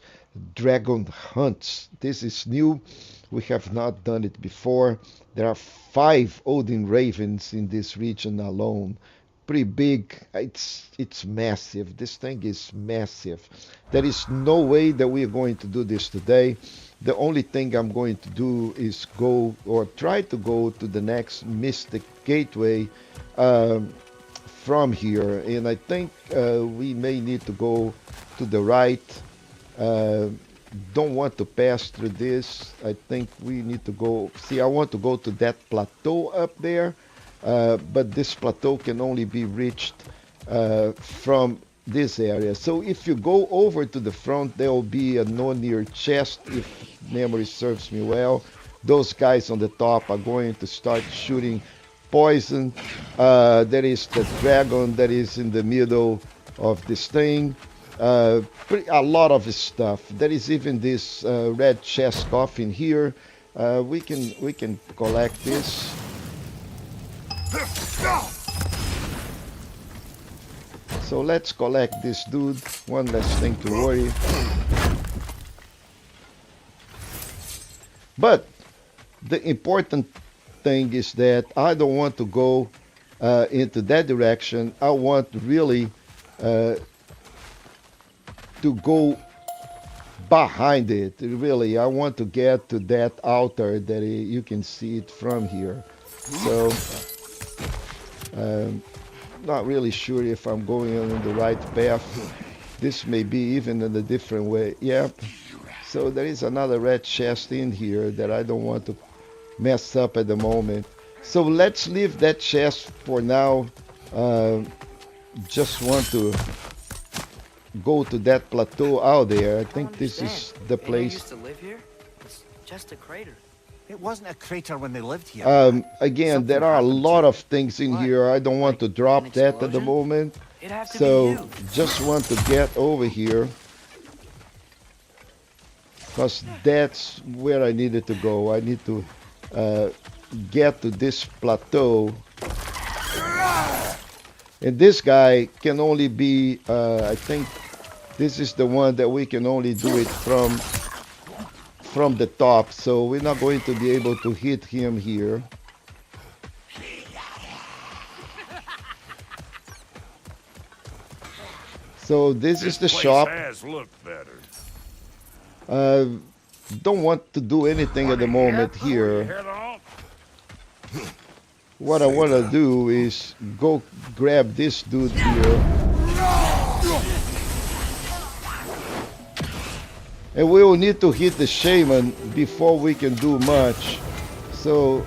dragon hunts. This is new. We have not done it before. There are 5 Odin ravens in this region alone. Pretty big. It's massive. This thing is massive. There is no way that we are going to do this today. The only thing I'm going to do is go or try to go to the next Mystic Gateway from here, and I think we may need to go to the right. Don't want to pass through this. I think we need to go. See, I want to go to that plateau up there, but this plateau can only be reached from this area. So if you go over to the front, there will be a no-near chest, if memory serves me well. Those guys on the top are going to start shooting poison. There is the dragon that is in the middle of this thing. A lot of stuff. There is even this red chest off in here. We can collect this. So let's collect this dude. One less thing to worry. But the important thing is that I don't want to go into that direction. I want really to go behind it. Really, I want to get to that altar that you can see it from here. So not really sure if I'm going on the right path. This may be even in a different way. Yep. So there is another red chest in here that I don't want to mess up at the moment. So let's leave that chest for now. Just want to go to that plateau out there. I think this is the place. Used to live here? It's just a crater. It wasn't a crater when they lived here. Again, there are a lot of things in here. I don't want to drop that at the moment. So just want to get over here, because that's where I needed to go. I need to get to this plateau. And this guy can only be, I think this is the one that we can only do it from the top. So we're not going to be able to hit him here. So this is the shop. Has looked better. Don't want to do anything at the moment here. What I want to do is go grab this dude here. And we will need to hit the shaman before we can do much. So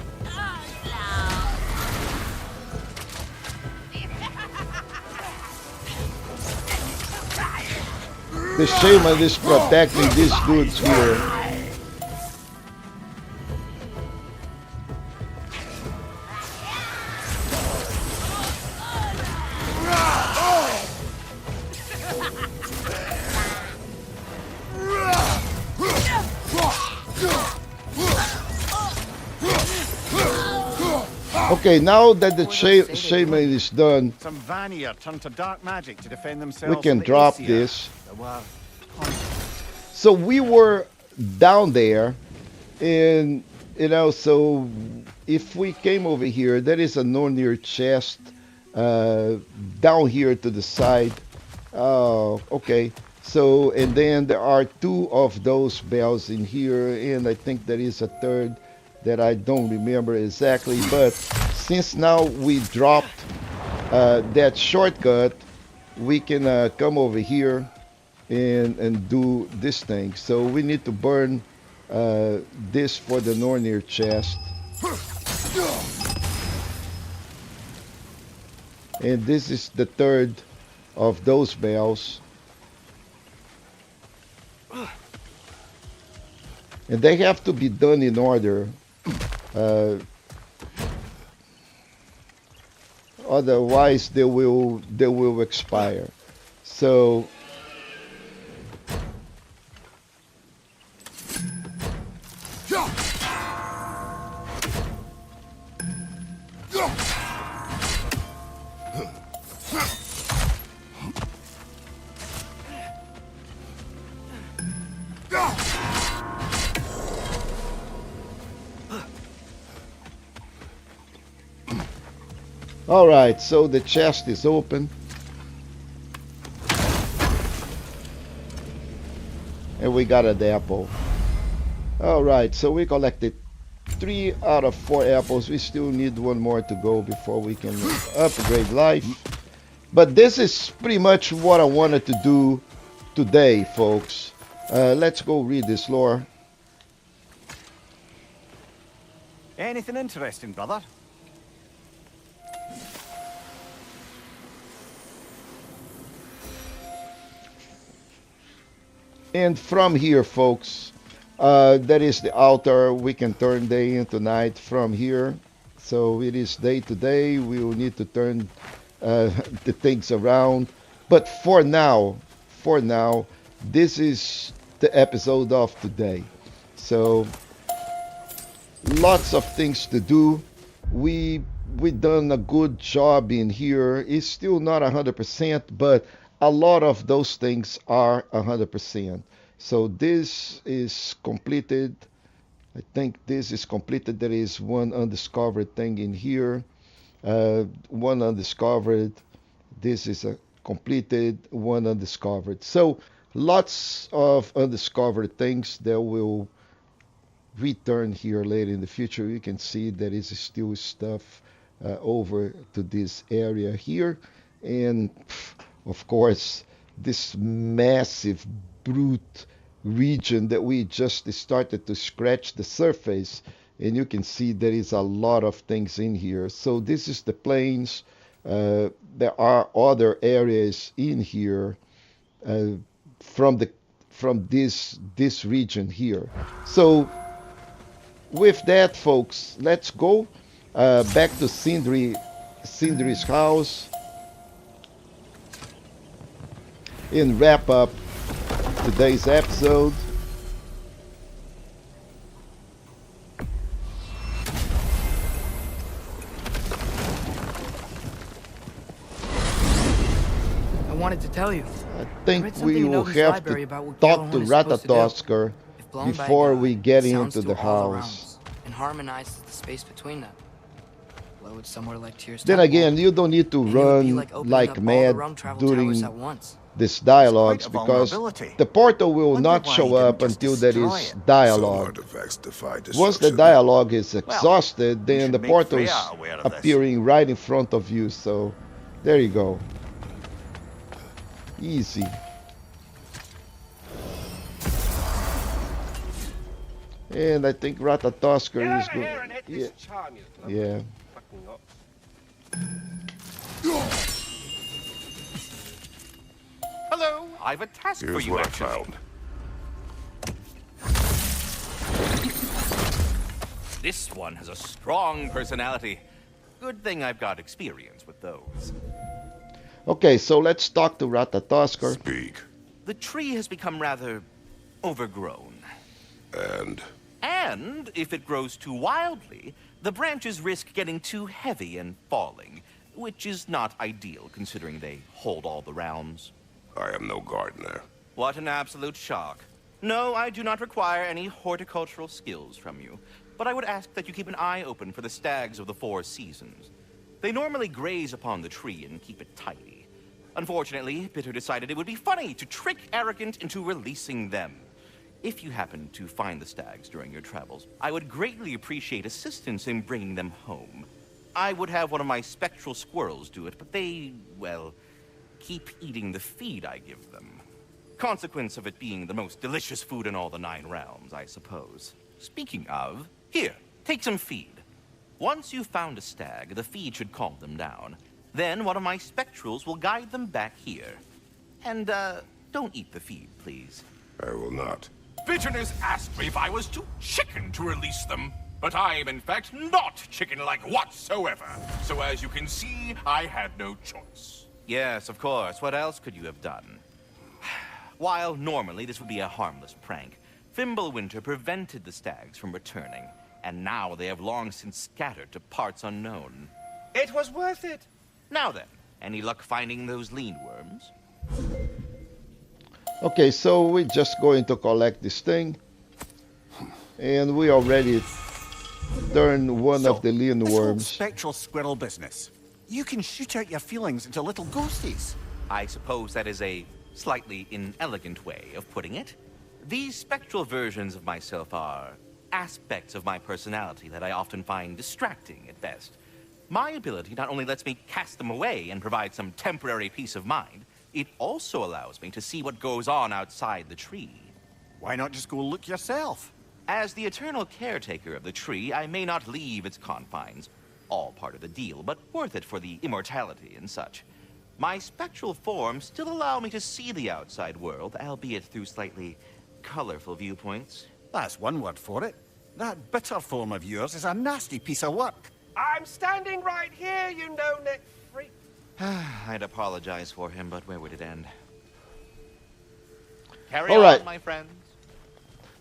the shaman is protecting these dudes here. Okay, now that the shaman is done, some Vanir turned to dark magic to defend themselves. We can drop this. Well, so we were down there, and you know, so if we came over here, there is a no-near chest down here to the side. Okay. So, and then there are 2 of those bells in here, and I think there is a third that I don't remember exactly. But since now we dropped that shortcut, we can come over here and do this thing. So we need to burn this for the Nornir chest. And this is the third of those bells. And they have to be done in order. Otherwise, they will expire. So all right, so the chest is open. And we got an apple. All right, so we collected 3 out of 4 apples. We still need one more to go before we can upgrade life. But this is pretty much what I wanted to do today, folks. Let's go read this lore. Anything interesting, brother? And from here, folks, that is the altar. We can turn day into night from here. So it is day to day. We will need to turn the things around. But for now, this is the episode of today. So lots of things to do. We done a good job in here. It's still not 100%, but a lot of those things are 100%. So this is completed. I think this is completed. There is one undiscovered thing in here. One undiscovered. This is a completed, one undiscovered. So lots of undiscovered things that will return here later in the future. You can see there is still stuff over to this area here. And of course, this massive brute region that we just started to scratch the surface, and you can see there is a lot of things in here. So this is the plains. There are other areas in here from this region here. So with that, folks, let's go back to Sindri's house and wrap up today's episode. I wanted to tell you. I think we will have to talk to Ratatoskr before we get into the house. And harmonizes the space between them. Blow it somewhere like Tyr's Then temple, again, you don't need to and it would be run like opening like up all mad the realm travel during towers at once. this dialogues It's quite a because vulnerability. the portal will Wonder not why show he didn't up just until there destroy is it. Some dialogue. artifacts defy Once the destruction. dialogue is exhausted, we then should the make portal's Freya aware of this. appearing right in front of you. So there you go. Easy. And I think Ratatoskr is good. Yeah. Hello, I've a task for Here's you, what I actually. found. This one has a strong personality. Good thing I've got experience with those. Okay, so let's talk to Ratatoskr. Speak. The tree has become rather overgrown. And if it grows too wildly, the branches risk getting too heavy and falling, which is not ideal considering they hold all the realms. I am no gardener. What an absolute shock. No, I do not require any horticultural skills from you, but I would ask that you keep an eye open for the stags of the 4 seasons. They normally graze upon the tree and keep it tidy. Unfortunately, Bitter decided it would be funny to trick Arrogant into releasing them. If you happen to find the stags during your travels, I would greatly appreciate assistance in bringing them home. I would have one of my spectral squirrels do it, but they, well, keep eating the feed I give them. Consequence of it being the most delicious food in all the 9 realms, I suppose. Speaking of, here, take some feed. Once you've found a stag, the feed should calm them down. Then one of my spectrals will guide them back here. And, don't eat the feed, please. I will not. Bitterness asked me if I was too chicken to release them. But I am in fact not chicken-like whatsoever. So as you can see, I had no choice. Yes, of course. What else could you have done? While normally this would be a harmless prank, Fimbulwinter prevented the stags from returning, and now they have long since scattered to parts unknown. It was worth it. Now then, any luck finding those lean worms? Okay, so we're just going to collect this thing. And we already turned one of the lean This whole worms. spectral squirrel business. You can shoot out your feelings into little ghosties. I suppose that is a slightly inelegant way of putting it. These spectral versions of myself are aspects of my personality that I often find distracting at best. My ability not only lets me cast them away and provide some temporary peace of mind, it also allows me to see what goes on outside the tree. Why not just go look yourself? As the eternal caretaker of the tree, I may not leave its confines. All part of the deal, but worth it for the immortality and such. My spectral forms still allow me to see the outside world, albeit through slightly colorful viewpoints. That's one word for it. That bitter form of yours is a nasty piece of work. I'm standing right here, you no-neck freak. I'd apologize for him, but where would it end? Carry All on, right. my friends.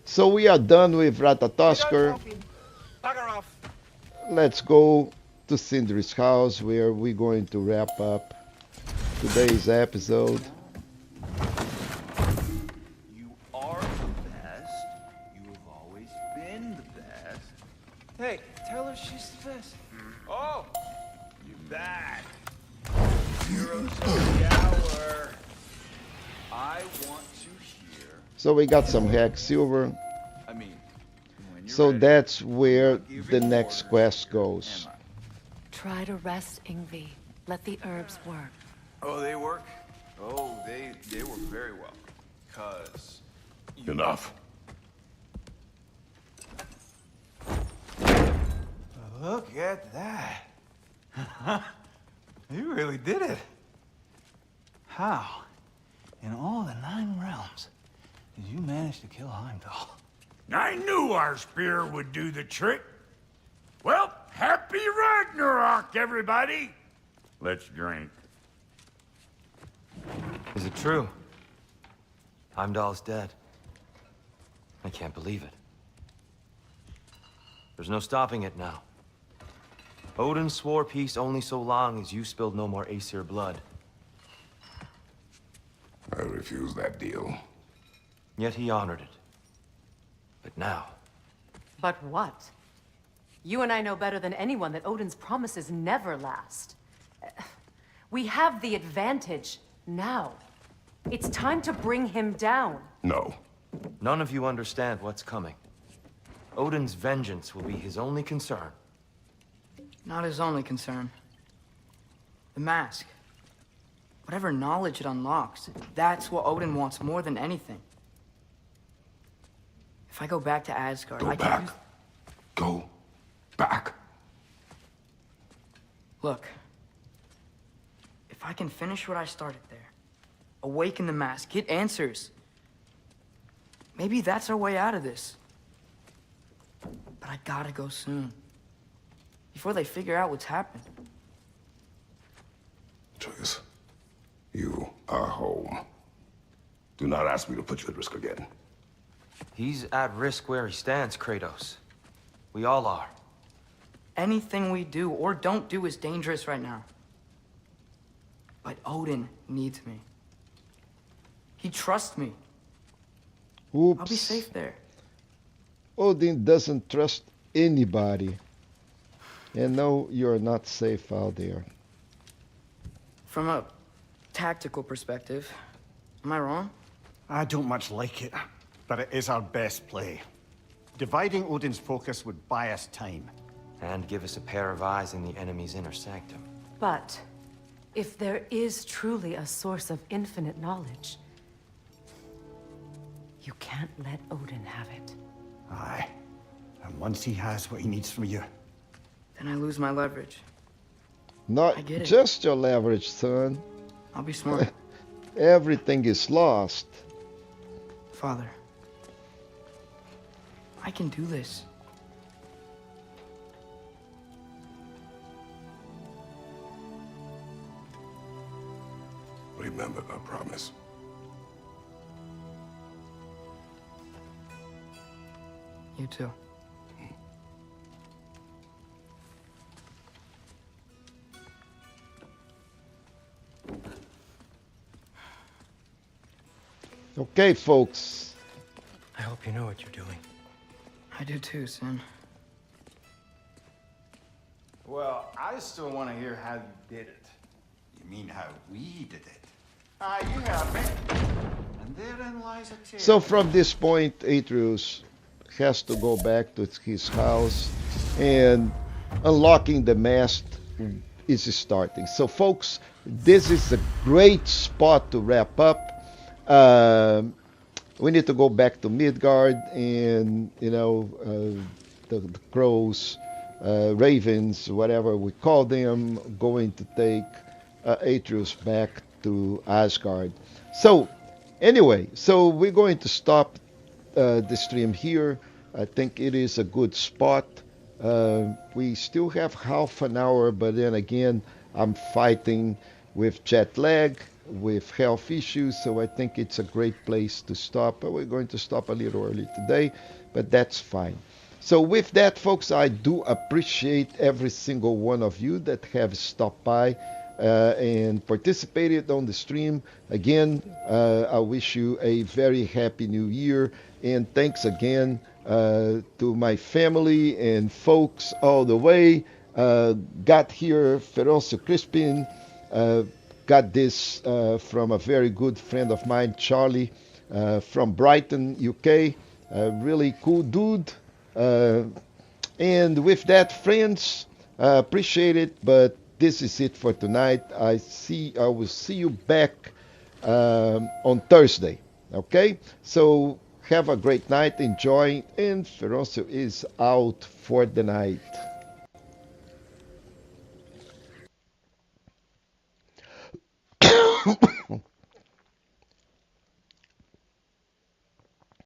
So we are done with Ratatoskr. Bugger off. Let's go to Sindri's house where we're going to wrap up today's episode. You are the best. You have always been the best. Hey, tell her she's the best. Oh, you bad. Heroes of the hour. I want to hear. So we got some hex silver. I mean, when you're So ready, that's where I'll give the you next orders. quest goes. Am I? Try to rest, Ingvi. Let the herbs work. Oh, they work? Oh, they work very well. 'Cause Enough. Look at that. You really did it. How, in all the 9 realms, did you manage to kill Heimdall? I knew our spear would do the trick. Well, happy Ragnarok, everybody. Let's drink. Is it true? Heimdall's dead. I can't believe it. There's no stopping it now. Odin swore peace only so long as you spilled no more Aesir blood. I refuse that deal. Yet he honored it. But now, But what? You and I know better than anyone that Odin's promises never last. We have the advantage now. It's time to bring him down. No. none of you understand what's coming. Odin's vengeance will be his only concern. Not his only concern. The mask. Whatever knowledge it unlocks, that's what Odin wants more than anything. If I go back to Asgard, Go I back. can use... Go back. Look. If I can finish what I started there, awaken the mask, get answers, maybe that's our way out of this. But I gotta go soon. Before they figure out what's happened. Atreus, you are home. Do not ask me to put you at risk again. He's at risk where he stands, Kratos. We all are. Anything we do or don't do is dangerous right now. But Odin needs me. He trusts me. Oops. I'll be safe there. Odin doesn't trust anybody. And no, you're not safe out there. From a tactical perspective, am I wrong? I don't much like it, but it is our best play. Dividing Odin's focus would buy us time. And give us a pair of eyes in the enemy's inner sanctum. But if there is truly a source of infinite knowledge, you can't let Odin have it. Aye. And once he has what he needs from you, Then I lose my leverage. Not I get it. just your leverage, son. I'll be smart. Everything is lost. Father, I can do this. You too. Okay, folks. I hope you know what you're doing. I do too, Sin. Well, I still want to hear how you did it. You mean how we did it? Ah, you have me. And therein lies a tale. So from this point, Atreus has to go back to his house, and unlocking the mast is starting. So, folks, this is a great spot to wrap up. We need to go back to Midgard, and the crows, ravens, whatever we call them, going to take Atreus back to Asgard. So, anyway, so we're going to stop the stream here. I think it is a good spot. We still have half an hour, but then again, I'm fighting with jet lag, with health issues, so I think it's a great place to stop. But we're going to stop a little early today, but that's fine. So with that, folks, I do appreciate every single one of you that have stopped by and participated on the stream. Again, I wish you a very happy new year, and thanks again to my family and folks all the way. Got here, Feroncio Crispin, got this from a very good friend of mine, Charlie, from Brighton, UK. Really cool dude. And with that, friends, appreciate it. But this is it for tonight. I will see you back on Thursday. Okay. So have a great night. Enjoy. And Feroncio is out for the night.